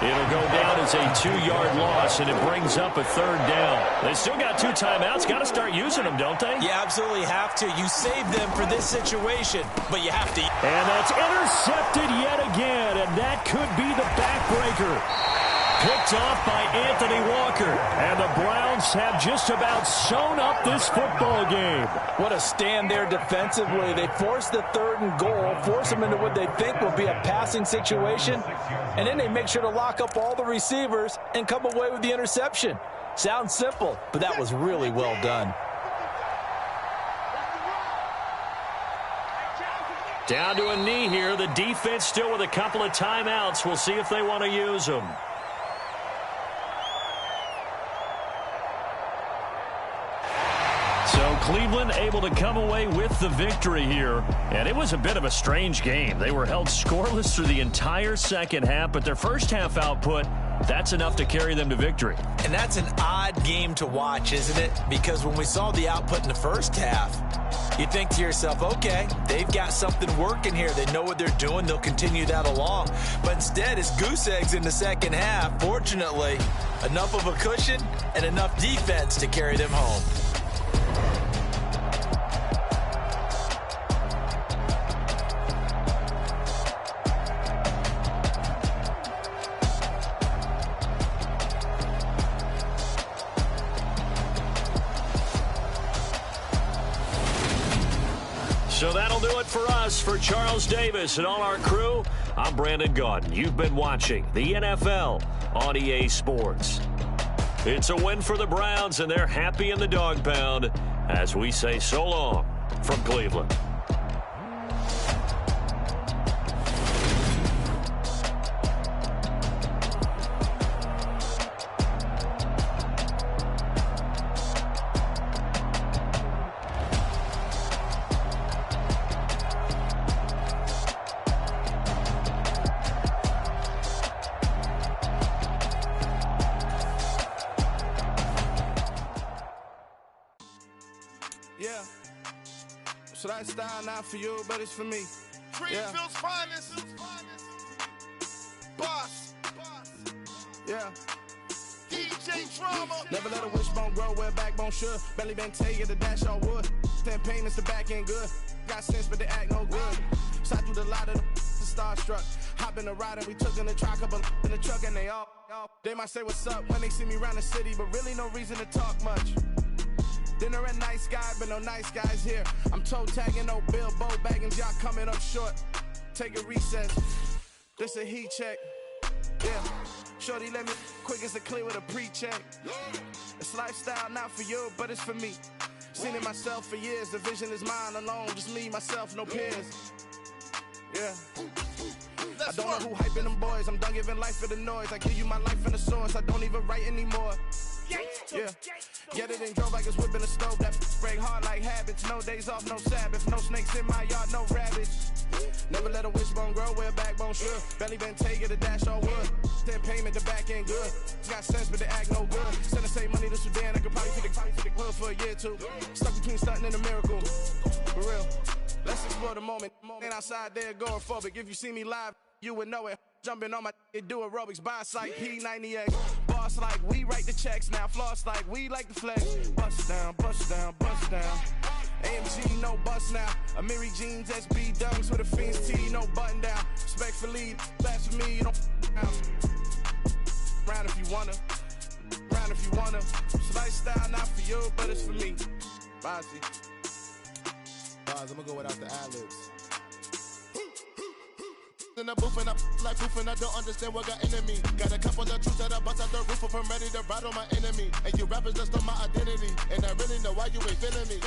It'll go down as a 2-yard loss, and it brings up a 3rd down. They still got 2 timeouts. Got to start using them, don't they? You absolutely have to. You save them for this situation, but you have to. And that's intercepted yet again, and that could be the backbreaker. Picked off by Anthony Walker. And the Browns have just about sewn up this football game. What a stand there defensively. They force the 3rd and goal, force them into what they think will be a passing situation, and then they make sure to lock up all the receivers and come away with the interception. Sounds simple, but that was really well done. Down to a knee here. The defense still with a couple of timeouts. We'll see if they want to use them. So Cleveland able to come away with the victory here. And it was a bit of a strange game. They were held scoreless through the entire second half, but their first half output, that's enough to carry them to victory. And that's an odd game to watch, isn't it? Because when we saw the output in the first half, you think to yourself, okay, they've got something working here. They know what they're doing. They'll continue that along. But instead, it's goose eggs in the second half. Fortunately, enough of a cushion and enough defense to carry them home. So that'll do it for us. For Charles Davis and all our crew, I'm Brandon Gaudin. You've been watching the NFL on EA Sports. It's a win for the Browns, and they're happy in the dog pound as we say so long from Cleveland. Yeah. So that style not for you, but it's for me. Greenfield's finest. Boss. Yeah. DJ Drama. Never let a wishbone grow where backbone should. Belly been taking the dash all wood. Then pain is the back end good. Got sense, but they act no good. Side through the lot of the starstruck. Hop in the ride and we took in the truck, couple in the truck, and they might say what's up when they see me around the city, but really no reason to talk much. Dinner at nice guy, but no nice guys here. I'm toe tagging, no Bilbo baggins, y'all coming up short. Take a recess. This a heat check. Yeah. Shorty let me quick as a clear with a pre-check. It's lifestyle not for you, but it's for me. Seen it myself for years. The vision is mine alone. Just me, myself, no peers. Yeah. I don't know who hyping them boys. I'm done giving life for the noise. I give you my life in the source. I don't even write anymore. Yeah. Get it and drove like it's whipping a stove. That break hard like habits. No days off, no Sabbath. No snakes in my yard, no rabbits. Never let a wishbone grow where a backbone should. Belly been taking the dash all wood. Then payment, the back end good. Got sense, but they act no good. Send the same money to Sudan. I could probably take the hood for a year or two. Stuck between stunting and a miracle. For real. Let's explore the moment. Ain't outside there agoraphobic. If you see me live, you would know it. Jumping on my do aerobics, boss like P90X. Boss like we write the checks now. Floss like we like the flex. Bust down, bust down, bust down. AMG, no bust now. Amiri jeans, SB dunks with a Fiends T, no button down. Respectfully, that's for me, you don't down. Round if you wanna. Round if you wanna. It's lifestyle not for you, but it's for me. Bossy. I'm gonna go without the ad-libs. In the booth and I like proof and I don't understand what got into me. Got a couple of truths that I bust out the roof if I'm ready to ride on my enemy. And you rappers just stole my identity. And I really know why you ain't feeling me.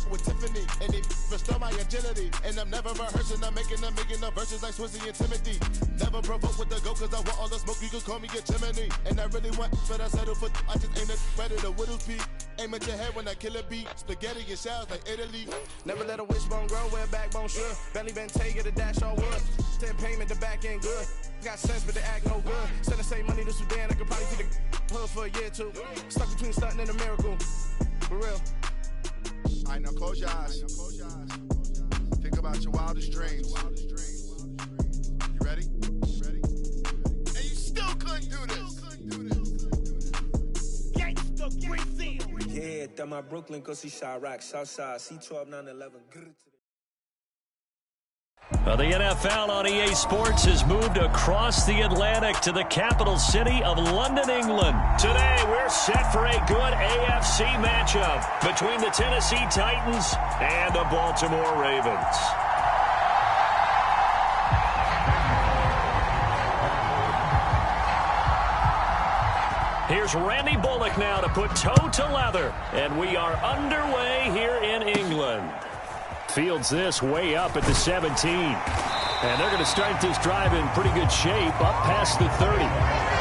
With Tiffany, and they restore my agility. And I'm never rehearsing, I'm making the verses like Swizzy and Timothy. Never provoke with the go, cause I want all the smoke, you can call me a chimney. And I really want, but I settle for, I just aim it, ready to whittle peak. Aim at your head when I kill a beat. Spaghetti and shells like Italy. Never let a wishbone grow where a backbone should. Belly been taking the dash all wood. Then payment, the back end good. Got sense, but they act no good. Send the same money to Sudan, I could probably take the hood for a year or two. Stuck between stunting and a miracle. For real. Alright, now close your eyes. Think about your wildest dreams. You ready? And you still couldn't do this. Gangsta Brazil. Yeah, that my Brooklyn, go see Chirac, Southside, C12, 911. The NFL on EA Sports has moved across the Atlantic to the capital city of London, England. Today, we're set for a good AFC matchup between the Tennessee Titans and the Baltimore Ravens. Here's Randy Bullock now to put toe to leather, and we are underway here in England. Fields this way up at the 17. And they're going to start this drive in pretty good shape up past the 30.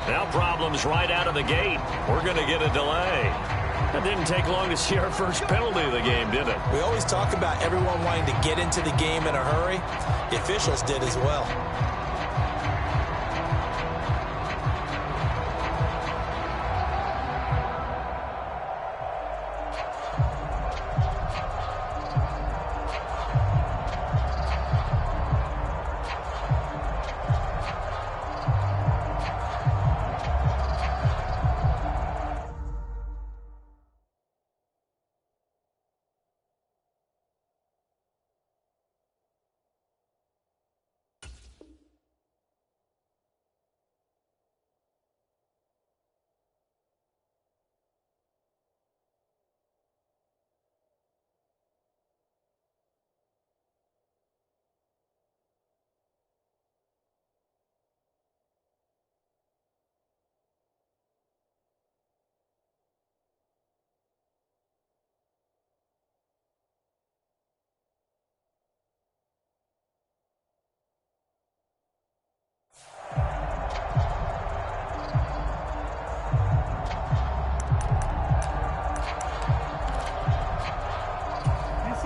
Now problems right out of the gate. We're going to get a delay. That didn't take long to see our first penalty of the game, did it? We always talk about everyone wanting to get into the game in a hurry. The officials did as well.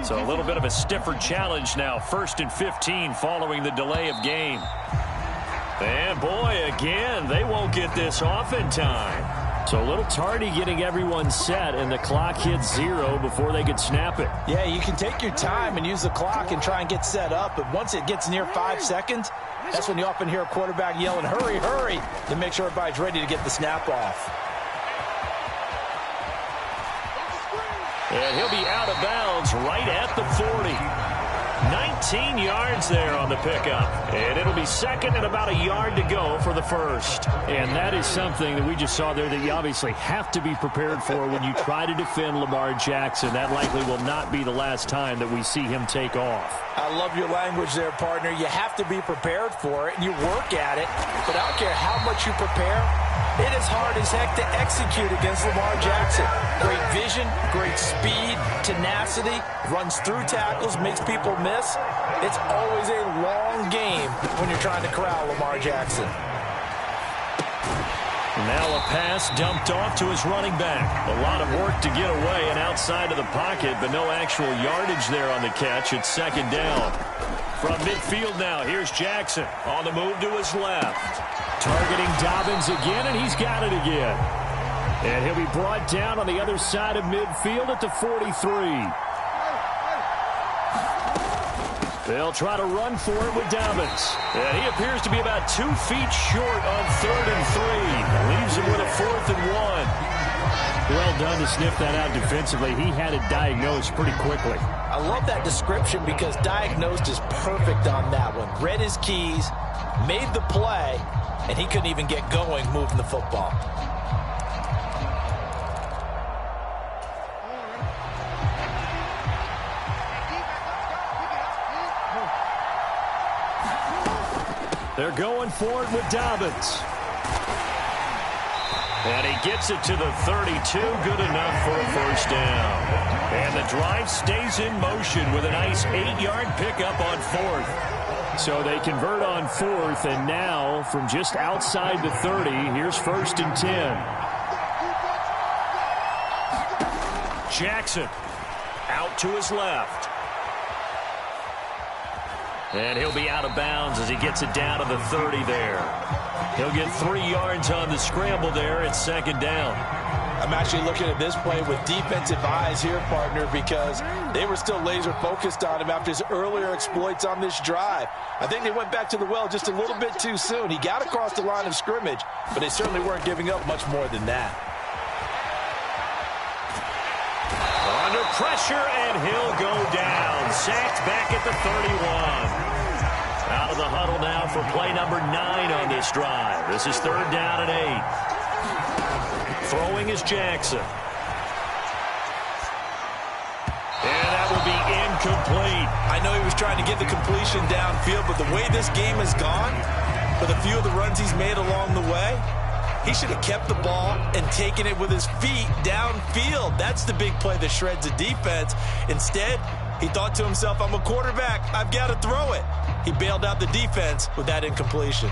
So a little bit of a stiffer challenge now. 1st and 15 following the delay of game. And boy, again, they won't get this off in time. So a little tardy getting everyone set, and the clock hits 0 before they could snap it. Yeah, you can take your time and use the clock and try and get set up, but once it gets near 5 seconds, that's when you often hear a quarterback yelling, hurry, hurry, to make sure everybody's ready to get the snap off. And he'll be out of bounds right at the 40. 19 yards there on the pickup. And it'll be second and about a yard to go for the first. And that is something that we just saw there that you obviously have to be prepared for when you try to defend Lamar Jackson. That likely will not be the last time that we see him take off. I love your language there, partner. You have to be prepared for it, and you work at it. But I don't care how much you prepare, it is hard as heck to execute against Lamar Jackson. Great vision, great speed, tenacity, runs through tackles, makes people miss. It's always a long game when you're trying to corral Lamar Jackson. Now a pass dumped off to his running back. A lot of work to get away and outside of the pocket, but no actual yardage there on the catch. It's second down. From midfield now, here's Jackson on the move to his left. Targeting Dobbins again, and he's got it again. And he'll be brought down on the other side of midfield at the 43. They'll try to run for it with Dobbins. And he appears to be about 2 feet short on 3rd and 3. Leaves him with a 4th and 1. Well done to sniff that out defensively. He had it diagnosed pretty quickly. I love that description because diagnosed is perfect on that one. Read his keys, made the play, and he couldn't even get going moving the football. They're going for it with Dobbins. And he gets it to the 32. Good enough for a first down. And the drive stays in motion with a nice 8-yard pickup on 4th. So they convert on 4th, and now from just outside the 30, here's 1st and 10. Jackson out to his left. And he'll be out of bounds as he gets it down to the 30 there. He'll get 3 yards on the scramble there. It's 2nd down. I'm actually looking at this play with defensive eyes here, partner, because they were still laser focused on him after his earlier exploits on this drive. I think they went back to the well just a little bit too soon. He got across the line of scrimmage, but they certainly weren't giving up much more than that. Under pressure, and he'll go down. Sacked back at the 31. Out of the huddle now for play number 9 on this drive. This is 3rd down and 8. Throwing is Jackson. And that will be incomplete. I know he was trying to get the completion downfield, but the way this game has gone, with a few of the runs he's made along the way, he should have kept the ball and taken it with his feet downfield. That's the big play that shreds the defense. Instead, he thought to himself, I'm a quarterback, I've got to throw it. He bailed out the defense with that incompletion.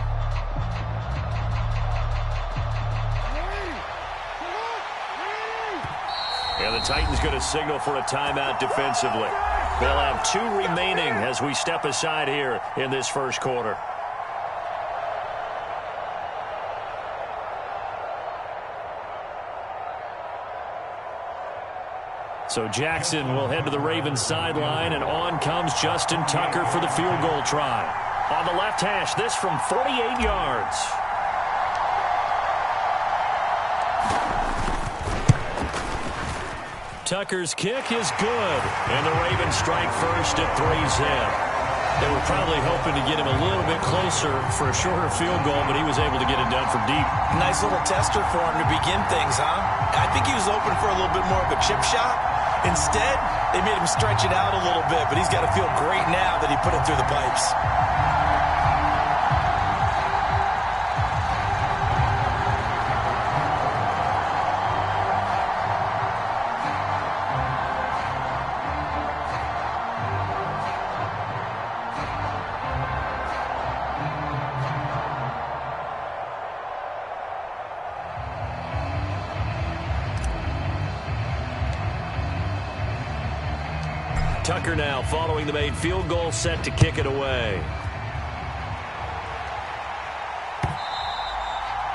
And the Titans going to signal for a timeout defensively. They'll have 2 remaining as we step aside here in this first quarter. So Jackson will head to the Ravens sideline, and on comes Justin Tucker for the field goal try. On the left hash, this from 48 yards. Tucker's kick is good, and the Ravens strike first at 3-zip. They were probably hoping to get him a little bit closer for a shorter field goal, but he was able to get it done from deep. Nice little tester for him to begin things, huh? I think he was open for a little bit more of a chip shot. Instead, they made him stretch it out a little bit, but he's got to feel great now that he put it through the pipes. Tucker now following the made field goal, set to kick it away.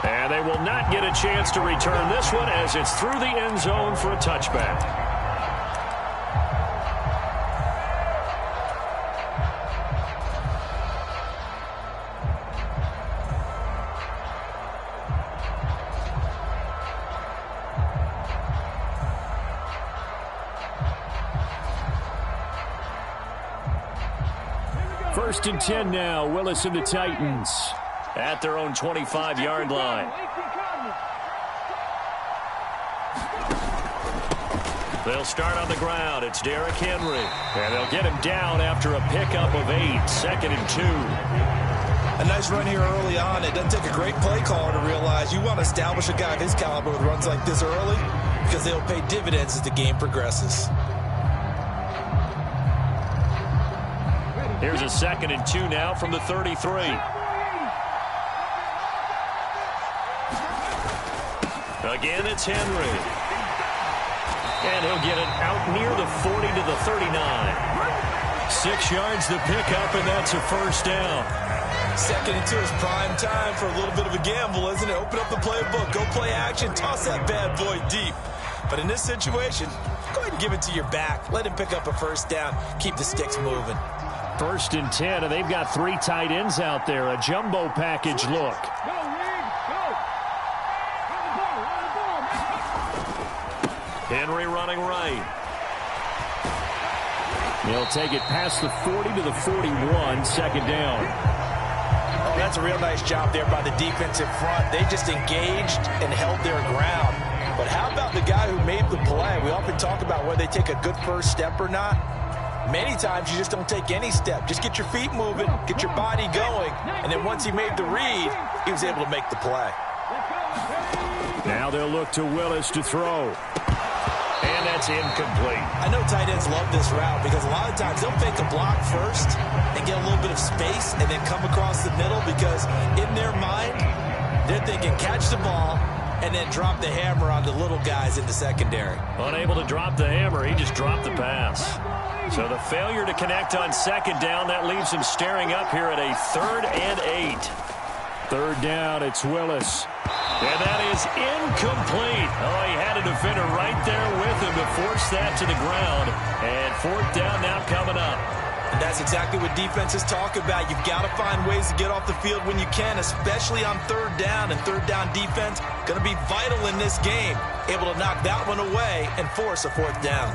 And they will not get a chance to return this one as it's through the end zone for a touchback. First and 10 now. Willis and the Titans at their own 25-yard line. They'll start on the ground. It's Derrick Henry. And they'll get him down after a pickup of 8. 2nd and 2. A nice run here early on. It doesn't take a great play caller to realize you want to establish a guy of his caliber with runs like this early because they'll pay dividends as the game progresses. Here's a 2nd and 2 now from the 33. Again, it's Henry. And he'll get it out near the 40 to the 39. 6 yards the pickup, and that's a first down. 2nd and 2 is prime time for a little bit of a gamble, isn't it? Open up the playbook, go play action, toss that bad boy deep. But in this situation, go ahead and give it to your back. Let him pick up a first down. Keep the sticks moving. 1st and 10, and they've got 3 tight ends out there. A jumbo package look. Henry running right. He'll take it past the 40 to the 41, 2nd down. Oh, that's a real nice job there by the defensive front. They just engaged and held their ground. But how about the guy who made the play? We often talk about whether they take a good first step or not. Many times you just don't take any step. Just get your feet moving, get your body going, and then once he made the read, he was able to make the play. Now they'll look to Willis to throw. And that's incomplete. I know tight ends love this route because a lot of times they'll fake a block first and get a little bit of space and then come across the middle because in their mind, they're thinking catch the ball and then drop the hammer on the little guys in the secondary. Unable to drop the hammer, he just dropped the pass. So the failure to connect on 2nd down, that leaves him staring up here at a 3rd and 8. 3rd down, it's Willis. And that is incomplete. Oh, he had a defender right there with him to force that to the ground. And 4th down now coming up. And that's exactly what defenses talk about. You've got to find ways to get off the field when you can, especially on 3rd down. And 3rd down defense going to be vital in this game. Able to knock that one away and force a 4th down.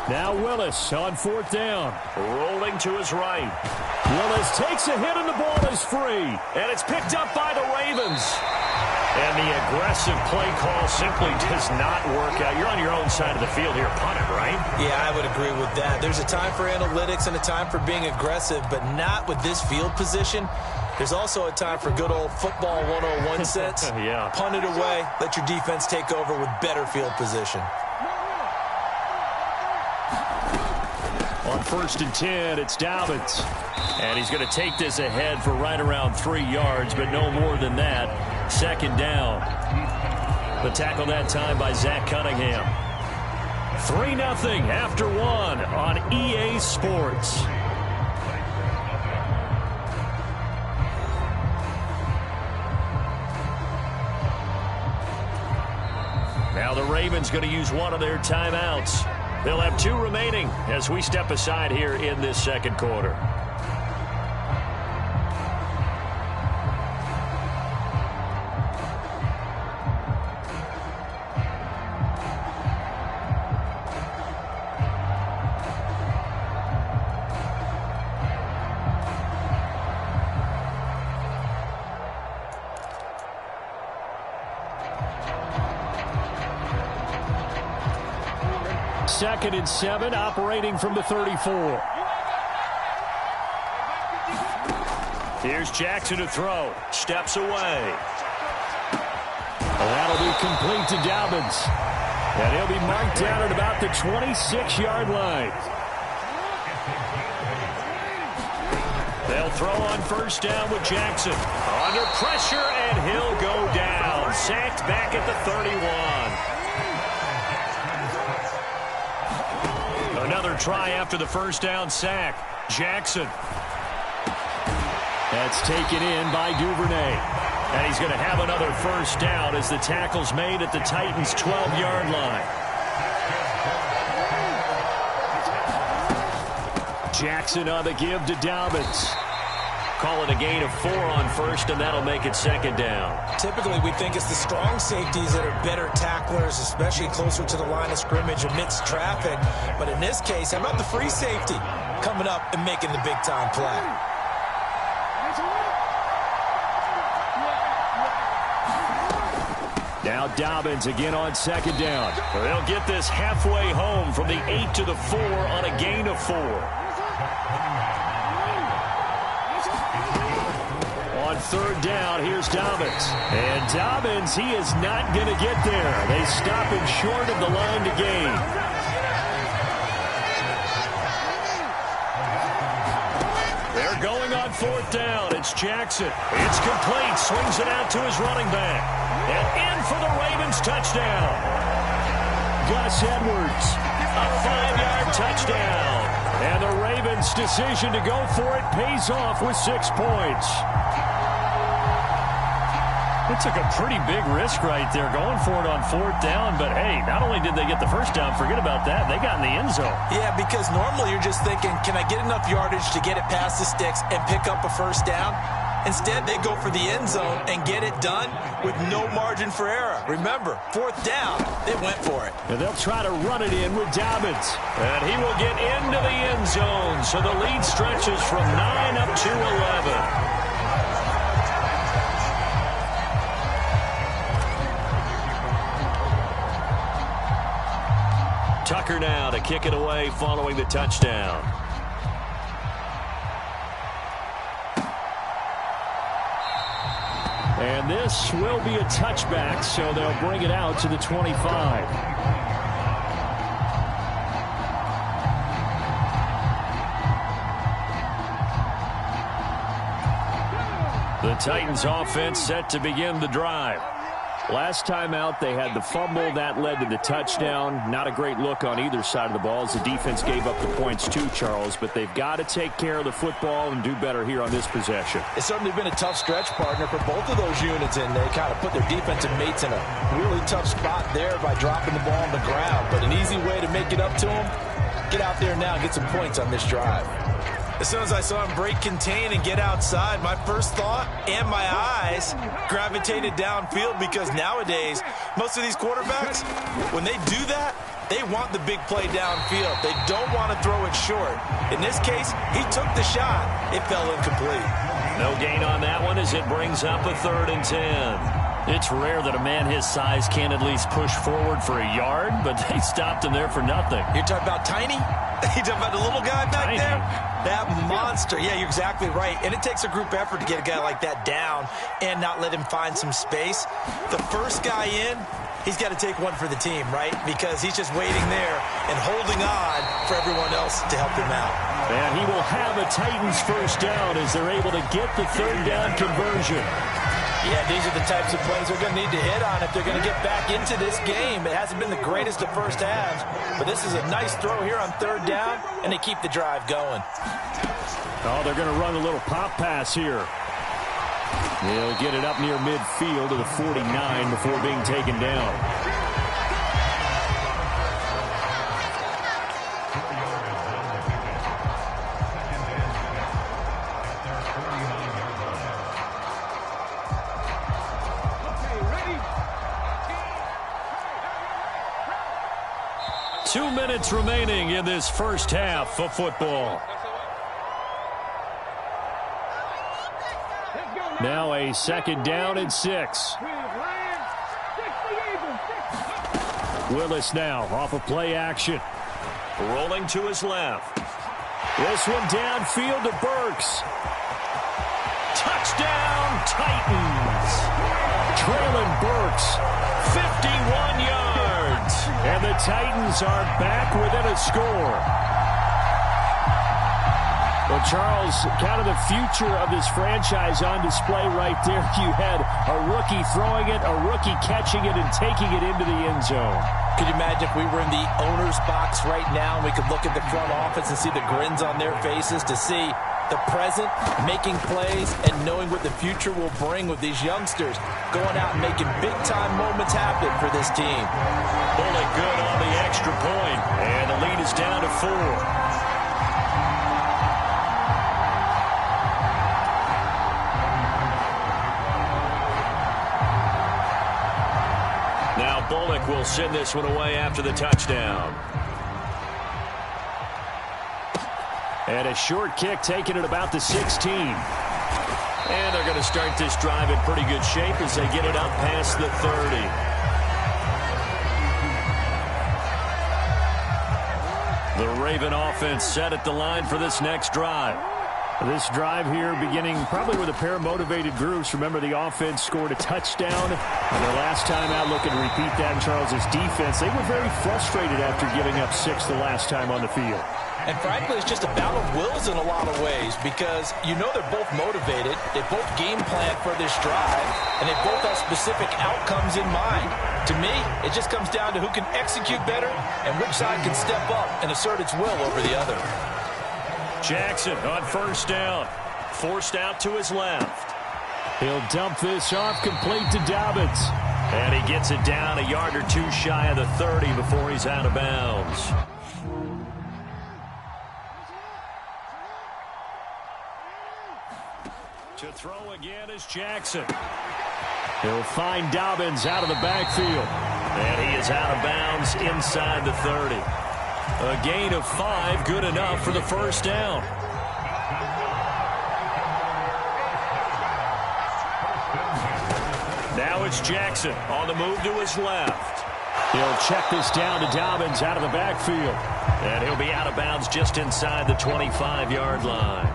Now Willis on 4th down. Rolling to his right. Willis takes a hit and the ball is free. And it's picked up by the Ravens. And the aggressive play call simply does not work out. You're on your own side of the field here. Punt it, right? Yeah, I would agree with that. There's a time for analytics and a time for being aggressive, but not with this field position. There's also a time for good old football 101 sense. Yeah. Punt it away. Let your defense take over with better field position. On 1st and 10, it's Dobbins. And he's going to take this ahead for right around 3 yards, but no more than that. 2nd down. The tackle that time by Zach Cunningham. 3-0 after 1 on EA Sports. Now the Ravens going to use one of their timeouts. They'll have 2 remaining as we step aside here in this 2nd quarter. Second and 7, operating from the 34. Here's Jackson to throw. Steps away. That'll be complete to Dobbins. And he'll be marked down at about the 26-yard line. They'll throw on 1st down with Jackson. Under pressure, and he'll go down. Sacked back at the 31. Another try after the 1st down sack. Jackson. That's taken in by Duvernay. And he's going to have another 1st down as the tackle's made at the Titans' 12-yard line. Jackson on the give to Dobbins. Call it a gain of 4 on 1st, and that'll make it 2nd down. Typically, we think it's the strong safeties that are better tacklers, especially closer to the line of scrimmage amidst traffic. But in this case, how about the free safety coming up and making the big-time play? Now Dobbins again on 2nd down. They'll get this halfway home from the 8 to the 4 on a gain of 4. On 3rd down, here's Dobbins. And Dobbins, he is not going to get there. They stop him short of the line to gain. They're going on 4th down. It's Jackson. It's complete. Swings it out to his running back. And in for the Ravens touchdown. Gus Edwards. A 5-yard touchdown. And the Ravens' decision to go for it pays off with 6 points. It took a pretty big risk right there going for it on 4th down. But, hey, not only did they get the first down, forget about that, they got in the end zone. Yeah, because normally you're just thinking, can I get enough yardage to get it past the sticks and pick up a first down? Instead, they go for the end zone and get it done with no margin for error. Remember, 4th down, they went for it. And they'll try to run it in with Dobbins. And he will get into the end zone. So the lead stretches from 9 up to 11. Tucker now to kick it away following the touchdown. And this will be a touchback, so they'll bring it out to the 25. The Titans offense set to begin the drive. Last time out, they had the fumble. That led to the touchdown. Not a great look on either side of the ball as the defense gave up the points too, Charles. But they've got to take care of the football and do better here on this possession. It's certainly been a tough stretch, partner, for both of those units, and they kind of put their defensive mates in a really tough spot there by dropping the ball on the ground. But an easy way to make it up to them, get out there now and get some points on this drive. As soon as I saw him break contain and get outside, my first thought and my eyes gravitated downfield, because nowadays, most of these quarterbacks, when they do that, they want the big play downfield. They don't want to throw it short. In this case, he took the shot. It fell incomplete. No gain on that one as it brings up a 3rd and 10. It's rare that a man his size can at least push forward for a yard, but they stopped him there for nothing. You're talking about Tiny? You're talking about the little guy back Tiny. there? That monster. Yeah, you're exactly right. And it takes a group effort to get a guy like that down and not let him find some space. The first guy in, he's got to take one for the team, right? Because he's just waiting there and holding on for everyone else to help him out. And he will have a Titans first down as they're able to get the 3rd down conversion. Yeah, these are the types of plays they're going to need to hit on if they're going to get back into this game. It hasn't been the greatest of first halves, but this is a nice throw here on 3rd down, and they keep the drive going. Oh, they're going to run a little pop pass here. They'll get it up near midfield to the 49 before being taken down. Two minutes remaining in this first half of football. Now a 2nd down and 6. Willis now off of play action. Rolling to his left. This one downfield to Burks. Touchdown, Titans. Traylon Burks, 51 yards. And the Titans are back within a score. Well, Charles, kind of the future of this franchise on display right there. You had a rookie throwing it, a rookie catching it, and taking it into the end zone. Could you imagine if we were in the owner's box right now and we could look at the front office and see the grins on their faces, to see the present, making plays, and knowing what the future will bring with these youngsters going out and making big-time moments happen for this team. Bullock good on the extra point, and the lead is down to 4. Now Bullock will send this one away after the touchdown. And a short kick taken at about the 16. And they're going to start this drive in pretty good shape as they get it up past the 30. The Raven offense set at the line for this next drive. This drive here beginning probably with a pair of motivated groups. Remember, the offense scored a touchdown. And their last time out, looking to repeat that in Charles's defense. They were very frustrated after giving up 6 the last time on the field. And frankly, it's just a battle of wills in a lot of ways because you know they're both motivated. They both game plan for this drive, and they both have specific outcomes in mind. To me, it just comes down to who can execute better and which side can step up and assert its will over the other. Jackson on first down. Forced out to his left. He'll dump this off complete to Dobbins. And he gets it down a yard or two shy of the 30 before he's out of bounds. To throw again is Jackson. He'll find Dobbins out of the backfield. And he is out of bounds inside the 30. A gain of 5, good enough for the first down. Now it's Jackson on the move to his left. He'll check this down to Dobbins out of the backfield. And he'll be out of bounds just inside the 25-yard line.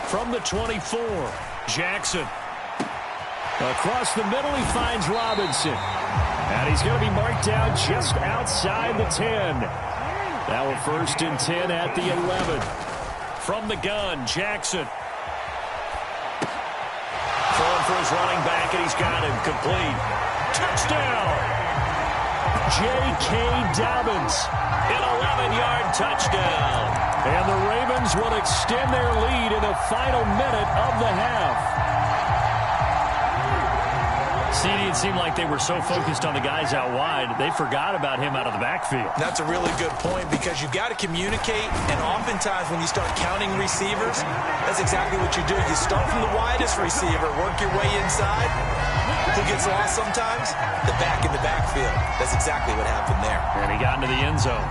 From the 24, Jackson. Across the middle, he finds Robinson. And he's going to be marked down just outside the 10. Now a 1st and 10 at the 11. From the gun, Jackson. Throwing for his running back, and he's got him complete. Touchdown! J.K. Dobbins. An 11-yard touchdown. And the Ravens will extend their lead in the final minute of the half. CD, it seemed like they were so focused on the guys out wide, they forgot about him out of the backfield. That's a really good point because you got to communicate, and oftentimes when you start counting receivers, that's exactly what you do. You start from the widest receiver, work your way inside. Who gets lost sometimes? The back in the backfield. That's exactly what happened there. And he got into the end zone.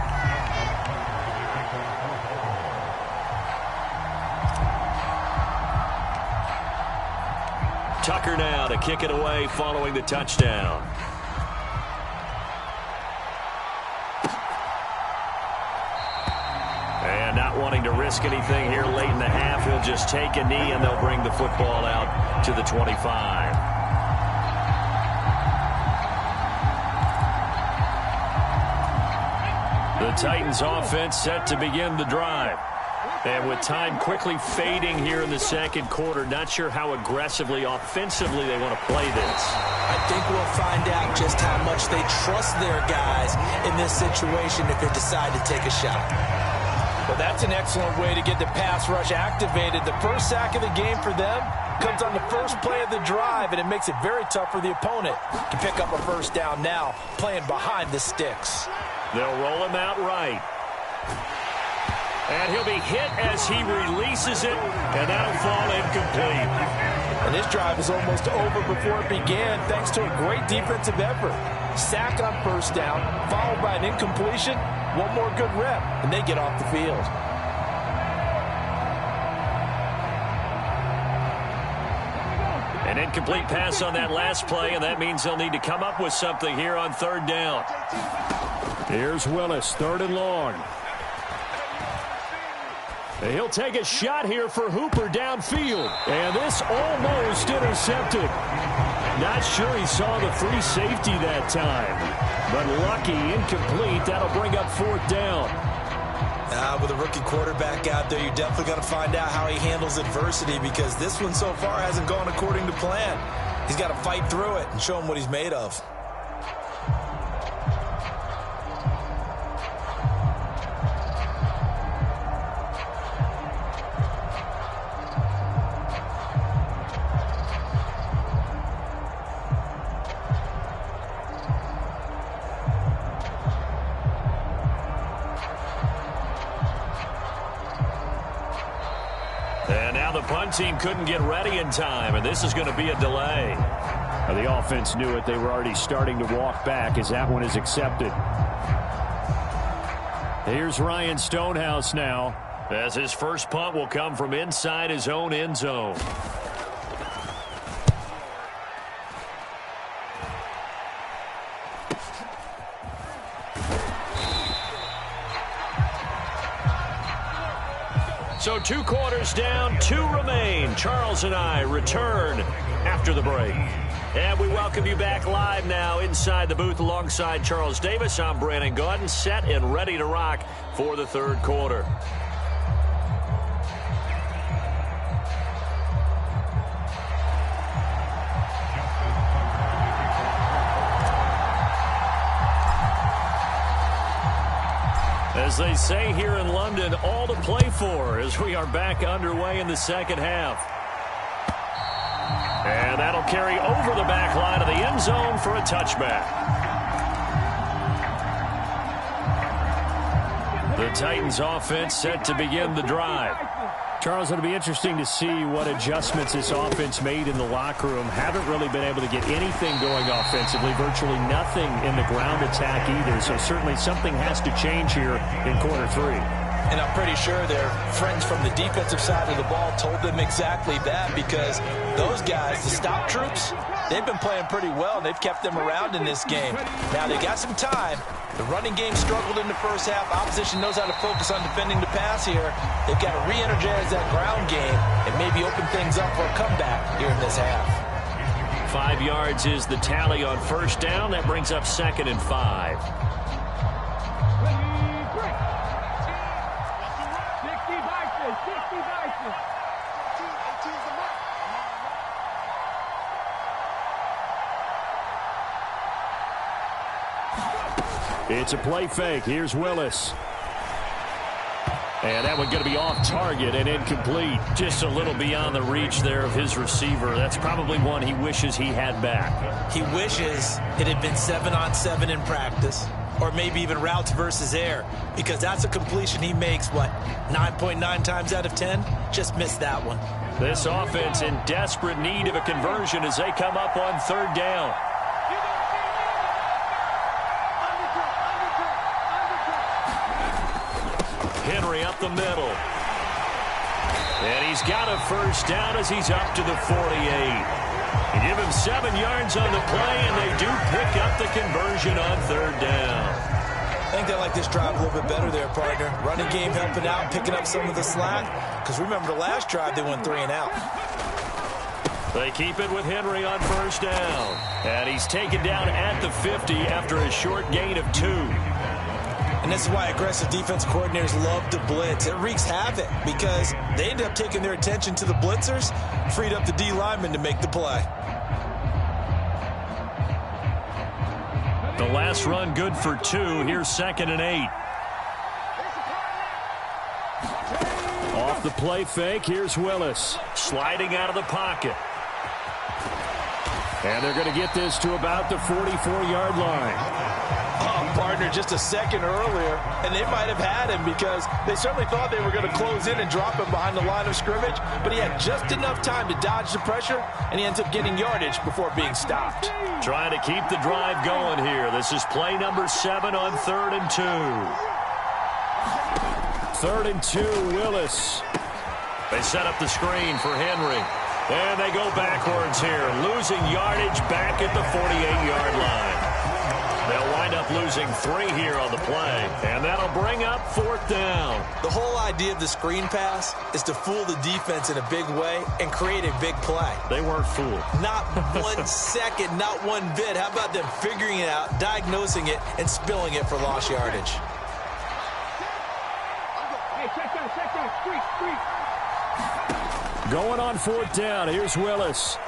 Tucker now to kick it away following the touchdown. And not wanting to risk anything here late in the half, he'll just take a knee and they'll bring the football out to the 25. The Titans offense set to begin the drive. And with time quickly fading here in the second quarter, not sure how aggressively, offensively they want to play this. I think we'll find out just how much they trust their guys in this situation if they decide to take a shot. Well, that's an excellent way to get the pass rush activated. The first sack of the game for them comes on the first play of the drive, and it makes it very tough for the opponent to pick up a first down now, playing behind the sticks. They'll roll him out right. And he'll be hit as he releases it, and that'll fall incomplete. And this drive is almost over before it began thanks to a great defensive effort. Sack on first down, followed by an incompletion, one more good rep, and they get off the field. An incomplete pass on that last play, and that means they'll need to come up with something here on third down. Here's Willis, 3rd and long. He'll take a shot here for Hooper downfield. And this almost intercepted. Not sure he saw the free safety that time. But lucky, incomplete. That'll bring up 4th down. With a rookie quarterback out there, you definitely got to find out how he handles adversity because this one so far hasn't gone according to plan. He's got to fight through it and show him what he's made of. And now the punt team couldn't get ready in time, and this is going to be a delay. The offense knew it. They were already starting to walk back as that one is accepted. Here's Ryan Stonehouse now, as his first punt will come from inside his own end zone. So 2 quarters down, 2 remain. Charles and I return after the break. And we welcome you back live now inside the booth alongside Charles Davis. I'm Brandon Gaudin, set and ready to rock for the 3rd quarter. As they say here in London, all to play for as we are back underway in the 2nd half. And that'll carry over the back line of the end zone for a touchback. The Titans offense set to begin the drive. Charles, it'll be interesting to see what adjustments this offense made in the locker room. Haven't really been able to get anything going offensively, virtually nothing in the ground attack either. So certainly something has to change here in quarter 3. And I'm pretty sure their friends from the defensive side of the ball told them exactly that, because those guys, the stop troops, they've been playing pretty well, and they've kept them around in this game. Now, they got some time. The running game struggled in the first half. Opposition knows how to focus on defending the pass here. They've got to re-energize that ground game and maybe open things up for a comeback here in this half. 5 yards is the tally on 1st down. That brings up 2nd and 5. It's a play fake. Here's Willis. And that one going to be off target and incomplete. Just a little beyond the reach there of his receiver. That's probably one he wishes he had back. He wishes it had been 7-on-7 in practice, or maybe even routes versus air, because that's a completion he makes, 9.9 times out of 10? Just missed that one. This offense in desperate need of a conversion as they come up on 3rd down. Henry up the middle. And he's got a 1st down as he's up to the 48. You give him 7 yards on the play, and they do pick up the conversion on 3rd down. I think they like this drive a little bit better there, partner. Running game helping out, picking up some of the slack. Because remember the last drive, they went 3 and out. They keep it with Henry on 1st down. And he's taken down at the 50 after a short gain of 2. And this is why aggressive defense coordinators love to blitz. It wreaks havoc because they end up taking their attention to the blitzers, freed up the D lineman to make the play. The last run good for 2. Here's 2nd and 8. Off the play fake. Here's Willis. Sliding out of the pocket. And they're going to get this to about the 44-yard line. Partner, just a second earlier, and they might have had him because they certainly thought they were going to close in and drop him behind the line of scrimmage, but he had just enough time to dodge the pressure, and he ends up getting yardage before being stopped. Trying to keep the drive going here. This is play number 7 on 3rd and 2. 3rd and 2, Willis. They set up the screen for Henry. And they go backwards here, losing yardage back at the 48-yard line. They'll wind up losing 3 here on the play, and that'll bring up 4th down. The whole idea of the screen pass is to fool the defense in a big way and create a big play. They weren't fooled. Not 1 second, not one bit. How about them figuring it out, diagnosing it, and spilling it for lost yardage? Hey, check that, streak. Going on 4th down. Here's Willis.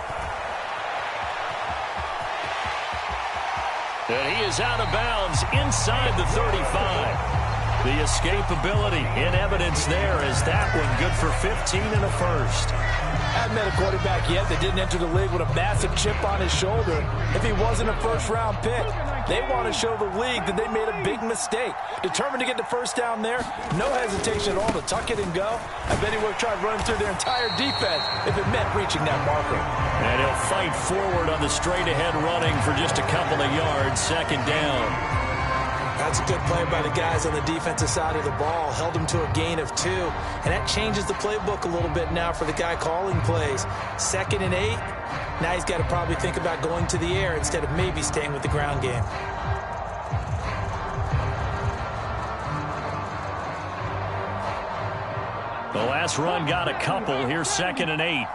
And he is out of bounds inside the 35. The escapability in evidence there as that one good for 15 and a 1st. Haven't met a quarterback yet that didn't enter the league with a massive chip on his shoulder. If he wasn't a 1st-round pick, they want to show the league that they made a big mistake. Determined to get the 1st down there, no hesitation at all to tuck it and go. I bet he would have tried running through their entire defense if it meant reaching that marker. And he'll fight forward on the straight-ahead running for just a couple of yards, 2nd down. That's a good play by the guys on the defensive side of the ball. Held him to a gain of 2. And that changes the playbook a little bit now for the guy calling plays. 2nd and 8. Now he's got to probably think about going to the air instead of maybe staying with the ground game. The last run got a couple. Here's 2nd and 8.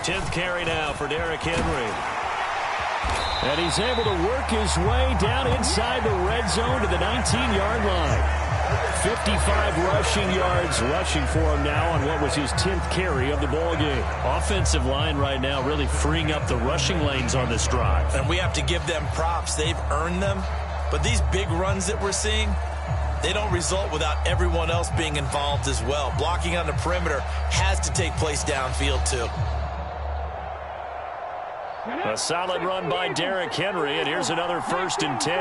10th carry now for Derrick Henry. And he's able to work his way down inside the red zone to the 19-yard line. 55 rushing yards rushing for him now on what was his 10th carry of the ball game. Offensive line right now really freeing up the rushing lanes on this drive. And we have to give them props. They've earned them. But these big runs that we're seeing, they don't result without everyone else being involved as well. Blocking on the perimeter has to take place downfield too. A solid run by Derrick Henry, and here's another 1st and 10.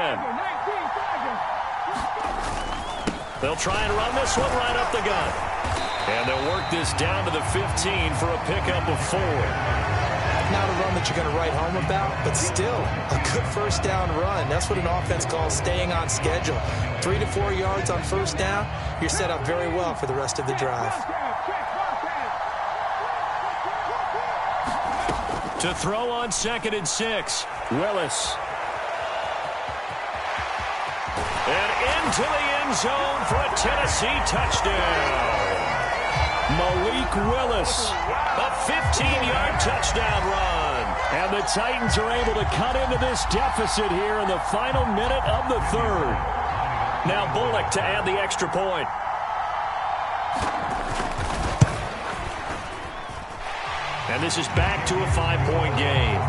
They'll try and run this one right up the gut. And they'll work this down to the 15 for a pickup of 4. Not a run that you're going to write home about, but still a good 1st down run. That's what an offense calls staying on schedule. 3 to 4 yards on 1st down, you're set up very well for the rest of the drive. To throw on 2nd and 6. Willis. And into the end zone for a Tennessee touchdown. Malik Willis. A 15-yard touchdown run. And the Titans are able to cut into this deficit here in the final minute of the 3rd. Now Bullock to add the extra point. And this is back to a 5-point game.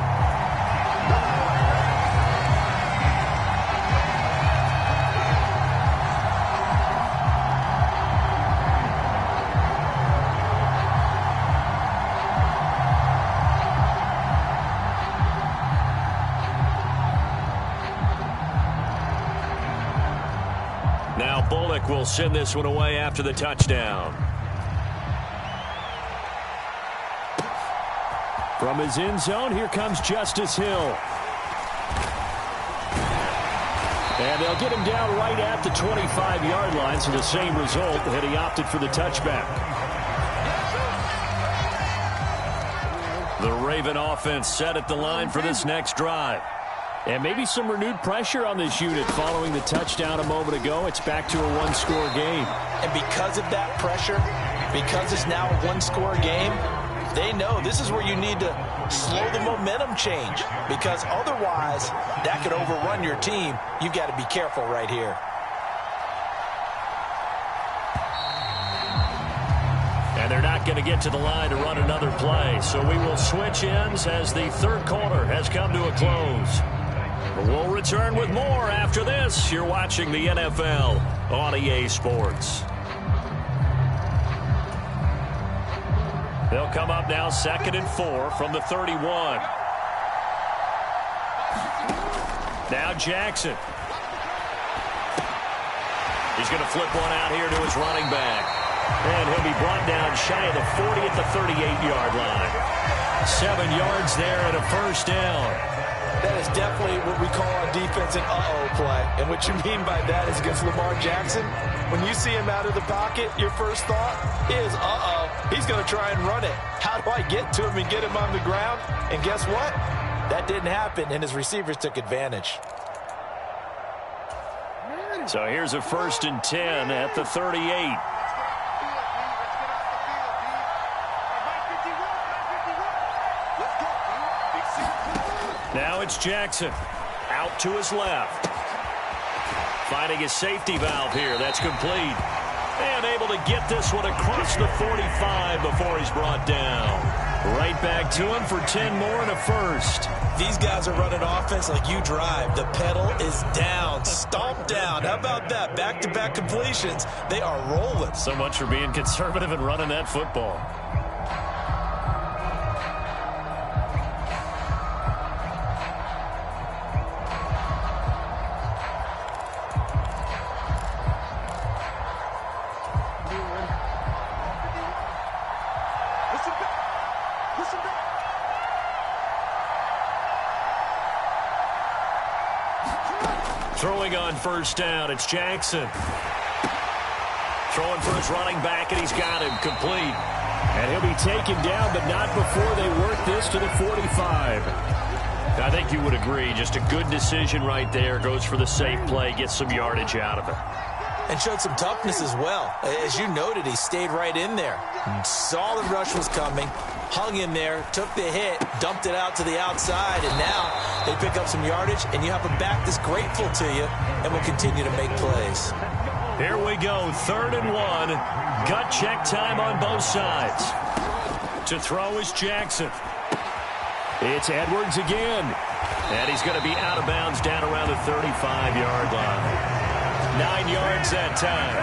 Now Bullock will send this one away after the touchdown. From his end zone, here comes Justice Hill. And they'll get him down right at the 25-yard line, so the same result that he opted for the touchback. The Raven offense set at the line for this next drive. And maybe some renewed pressure on this unit following the touchdown a moment ago. It's back to a one-score game. And because of that pressure, because it's now a one-score game, they know this is where you need to slow the momentum change, because otherwise that could overrun your team. You've got to be careful right here. And they're not going to get to the line to run another play, so we will switch ends as the 3rd quarter has come to a close. We'll return with more after this. You're watching the NFL on EA Sports. They'll come up now 2nd and 4 from the 31. Now Jackson. He's going to flip one out here to his running back. And he'll be brought down shy of the 40 at the 38-yard line. 7 yards there and a 1st down. That is definitely what we call on defense an uh-oh play. And what you mean by that is against Lamar Jackson, when you see him out of the pocket, your first thought is, uh-oh, he's going to try and run it. How do I get to him and get him on the ground? And guess what? That didn't happen, and his receivers took advantage. So here's a 1st and 10 at the 38. Now it's Jackson out to his left. Finding his safety valve here. That's complete. And able to get this one across the 45 before he's brought down. Right back to him for 10 more and a 1st. These guys are running offense like you drive. The pedal is down. Stomp down. How about that? Back-to-back completions. They are rolling. So much for being conservative and running that football. Throwing on 1st down, it's Jackson. Throwing for his running back, and he's got him complete. And he'll be taken down, but not before they work this to the 45. I think you would agree. Just a good decision right there. Goes for the safe play, gets some yardage out of it. And showed some toughness as well. As you noted, he stayed right in there. Saw the rush was coming, hung in there, took the hit, dumped it out to the outside, and now they pick up some yardage, and you have a back that's grateful to you and will continue to make plays. Here we go, 3rd and 1. Gut check time on both sides. To throw is Jackson. It's Edwards again. And he's going to be out of bounds down around the 35-yard line. 9 yards that time.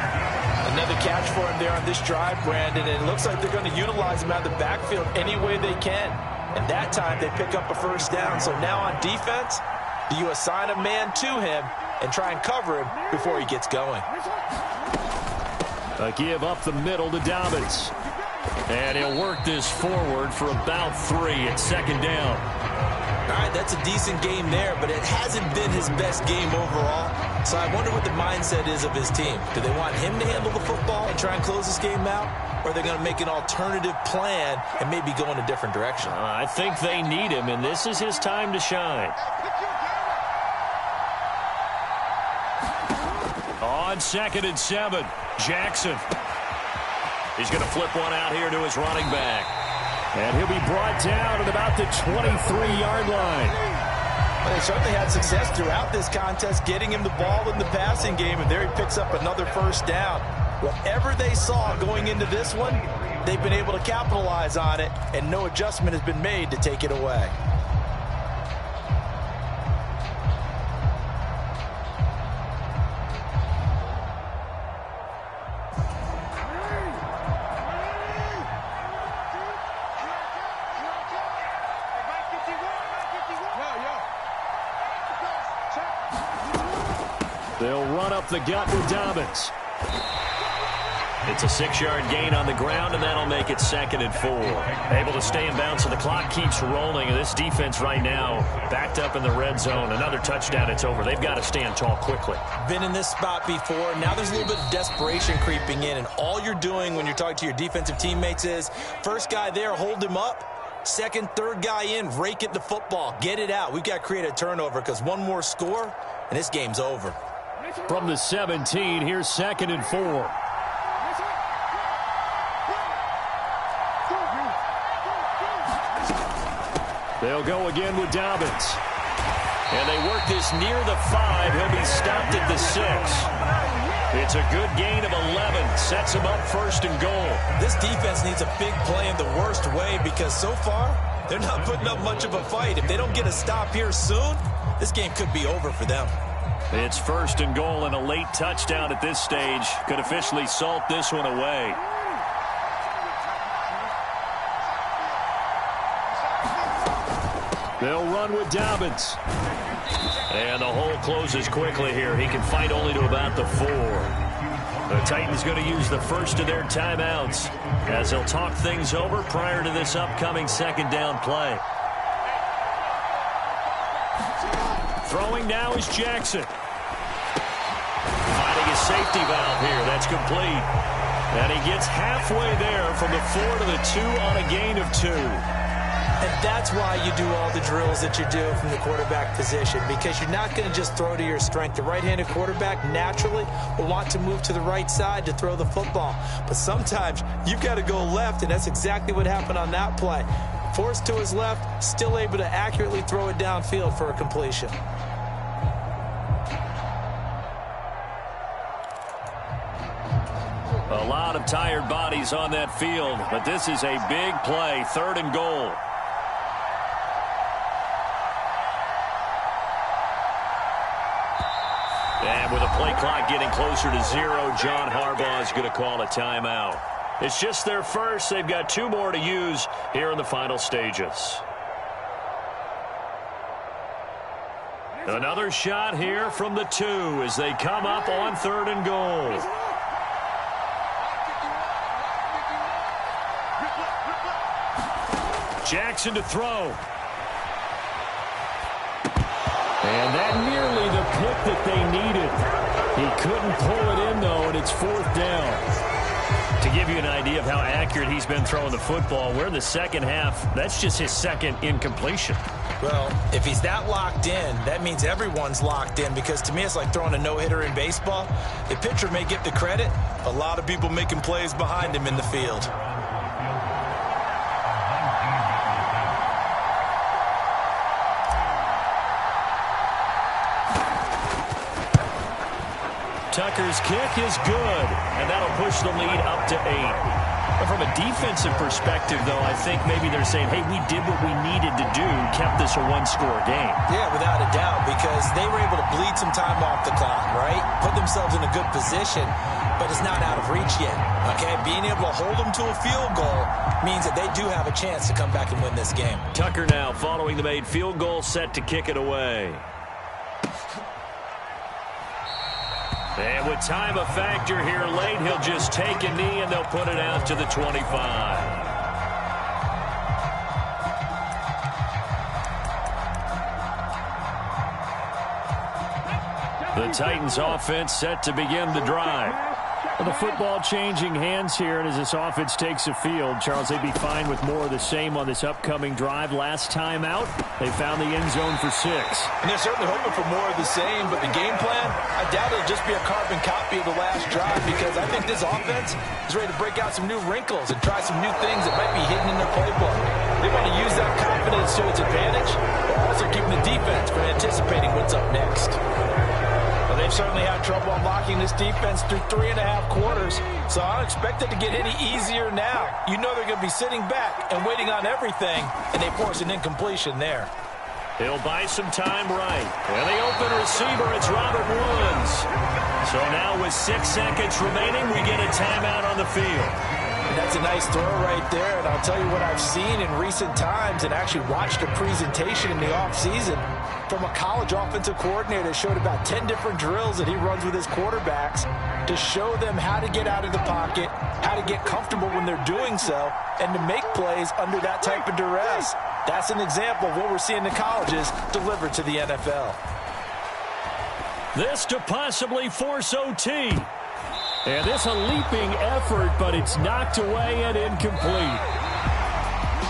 Another catch for him there on this drive, Brandon. And it looks like they're going to utilize him out of the backfield any way they can. And that time they pick up a first down. So now on defense, do you assign a man to him and try and cover him before he gets going? A give up the middle to Dobbins. And he'll work this forward for about 3 at 2nd down. All right, that's a decent game there, but it hasn't been his best game overall. So I wonder what the mindset is of his team. Do they want him to handle the football and try and close this game out? Or are they going to make an alternative plan and maybe go in a different direction? I think they need him, and this is his time to shine. On 2nd and 7, Jackson. He's going to flip one out here to his running back. And he'll be brought down at about the 23-yard line. Well, they certainly had success throughout this contest, getting him the ball in the passing game, and there he picks up another first down. Whatever they saw going into this one, they've been able to capitalize on it, and no adjustment has been made to take it away. They'll run up the gut with Dobbins. It's a 6-yard gain on the ground, and that'll make it 2nd and 4. Able to stay in bounds, so the clock keeps rolling. And this defense right now backed up in the red zone. Another touchdown, it's over. They've got to stand tall quickly. Been in this spot before. Now there's a little bit of desperation creeping in, and all you're doing when you're talking to your defensive teammates is, first guy there, hold him up. Second, third guy in, rake it the football. Get it out. We've got to create a turnover because one more score, and this game's over. From the 17, here's 2nd and 4. They'll go again with Dobbins. And they work this near the 5. He'll be stopped at the 6. It's a good gain of 11. Sets him up 1st and goal. This defense needs a big play in the worst way because so far, they're not putting up much of a fight. If they don't get a stop here soon, this game could be over for them. It's 1st and goal, and a late touchdown at this stage could officially salt this one away. They'll run with Dobbins. And the hole closes quickly here. He can fight only to about the 4. The Titans going to use the first of their timeouts as they'll talk things over prior to this upcoming 2nd down play. Throwing now is Jackson. Finding his safety valve here. That's complete. And he gets halfway there from the 4 to the 2 on a gain of 2. And that's why you do all the drills that you do from the quarterback position, because you're not going to just throw to your strength. The right-handed quarterback naturally will want to move to the right side to throw the football. But sometimes you've got to go left, and that's exactly what happened on that play. Forced to his left, still able to accurately throw it downfield for a completion. A lot of tired bodies on that field, but this is a big play, 3rd and goal. And with a play clock getting closer to 0, John Harbaugh is going to call a timeout. It's just their first. They've got 2 more to use here in the final stages. Another shot here from the 2 as they come up on 3rd and goal. Jackson to throw. And that nearly the pick that they needed. He couldn't pull it in, though, and it's 4th down. To give you an idea of how accurate he's been throwing the football, we're in the second half. That's just his second incompletion. Well, if he's that locked in, that means everyone's locked in, because to me it's like throwing a no-hitter in baseball. The pitcher may get the credit, a lot of people making plays behind him in the field. Tucker's kick is good, and that'll push the lead up to 8. But from a defensive perspective, though, I think maybe they're saying, hey, we did what we needed to do, kept this a one-score game. Yeah, without a doubt, because they were able to bleed some time off the clock, right? Put themselves in a good position, but it's not out of reach yet, okay? Being able to hold them to a field goal means that they do have a chance to come back and win this game. Tucker now following the made field goal, set to kick it away. And with time a factor here late, he'll just take a knee and they'll put it out to the 25. The Titans offense set to begin the drive. Well, the football changing hands here, and as this offense takes the field, Charles, they'd be fine with more of the same on this upcoming drive. Last time out, they found the end zone for 6. And they're certainly hoping for more of the same, but the game plan, I doubt it'll just be a carbon copy of the last drive, because I think this offense is ready to break out some new wrinkles and try some new things that might be hidden in their playbook. They want to use that confidence to its advantage, but also keeping the defense from anticipating what's up next. Well, they've certainly had trouble unlocking this defense through 3.5 quarters, so I don't expect it to get any easier now. You know they're going to be sitting back and waiting on everything, and they force an incompletion there. He'll buy some time right. And the open receiver, it's Robert Woods. So now with 6 seconds remaining, we get a timeout on the field. And that's a nice throw right there, and I'll tell you what I've seen in recent times and actually watched a presentation in the offseason from a college offensive coordinator that showed about 10 different drills that he runs with his quarterbacks to show them how to get out of the pocket, how to get comfortable when they're doing so, and to make plays under that type of duress. That's an example of what we're seeing in colleges delivered to the NFL. This to possibly force OT. And this a leaping effort, but it's knocked away and incomplete.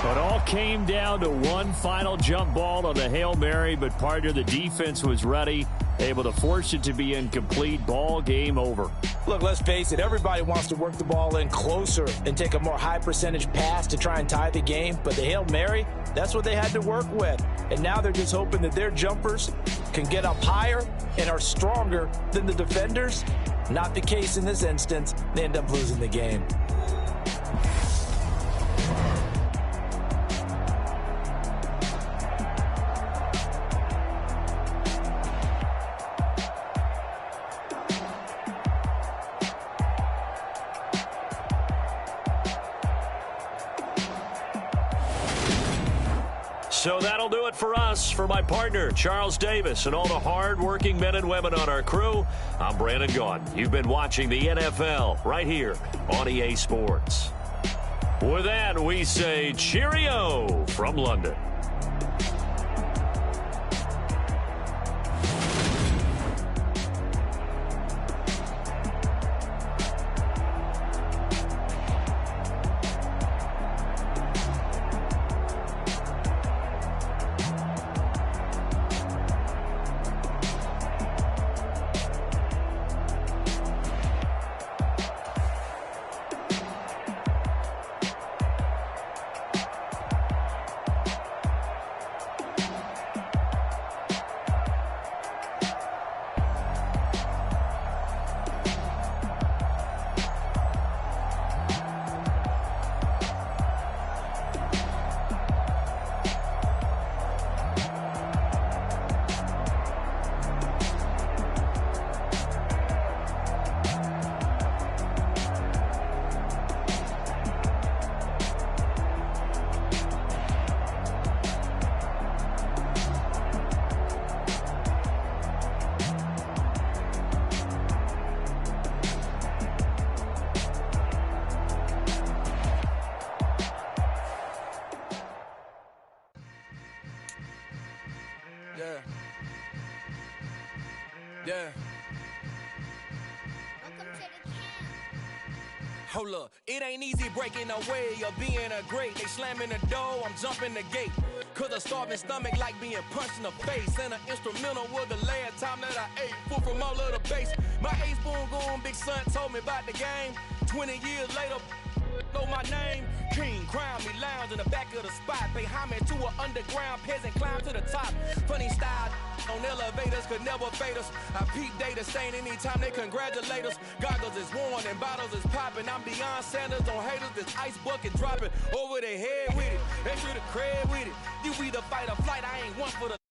It all came down to one final jump ball on the Hail Mary, but part of the defense was ready, able to force it to be incomplete. Ball game over. Look, let's face it, everybody wants to work the ball in closer and take a more high percentage pass to try and tie the game, but the Hail Mary, that's what they had to work with. And now they're just hoping that their jumpers can get up higher and are stronger than the defenders. Not the case in this instance. They end up losing the game. So that'll do it for us. For my partner, Charles Davis, and all the hard-working men and women on our crew, I'm Brandon Gaudin. You've been watching the NFL right here on EA Sports. With that, we say cheerio from London. Yeah. Hold up. It ain't easy breaking away or being a great. They slamming the door, I'm jumping the gate. Cause a starving stomach like being punched in the face. And an instrumental was the last time that I ate. Full from all of the bass. My ace boom goon, big son told me about the game. 20 years later, know my name. King, crown me, lounge in the back of the spot. Pay homage to an underground peasant, climb to the top. Funny style on elevators could never fade us. I peep data stain anytime they congratulate us. Goggles is worn and bottles is popping. I'm beyond Sanders on haters. This ice bucket dropping over their head with it. Extra the cred with it. You either fight or flight. I ain't one for the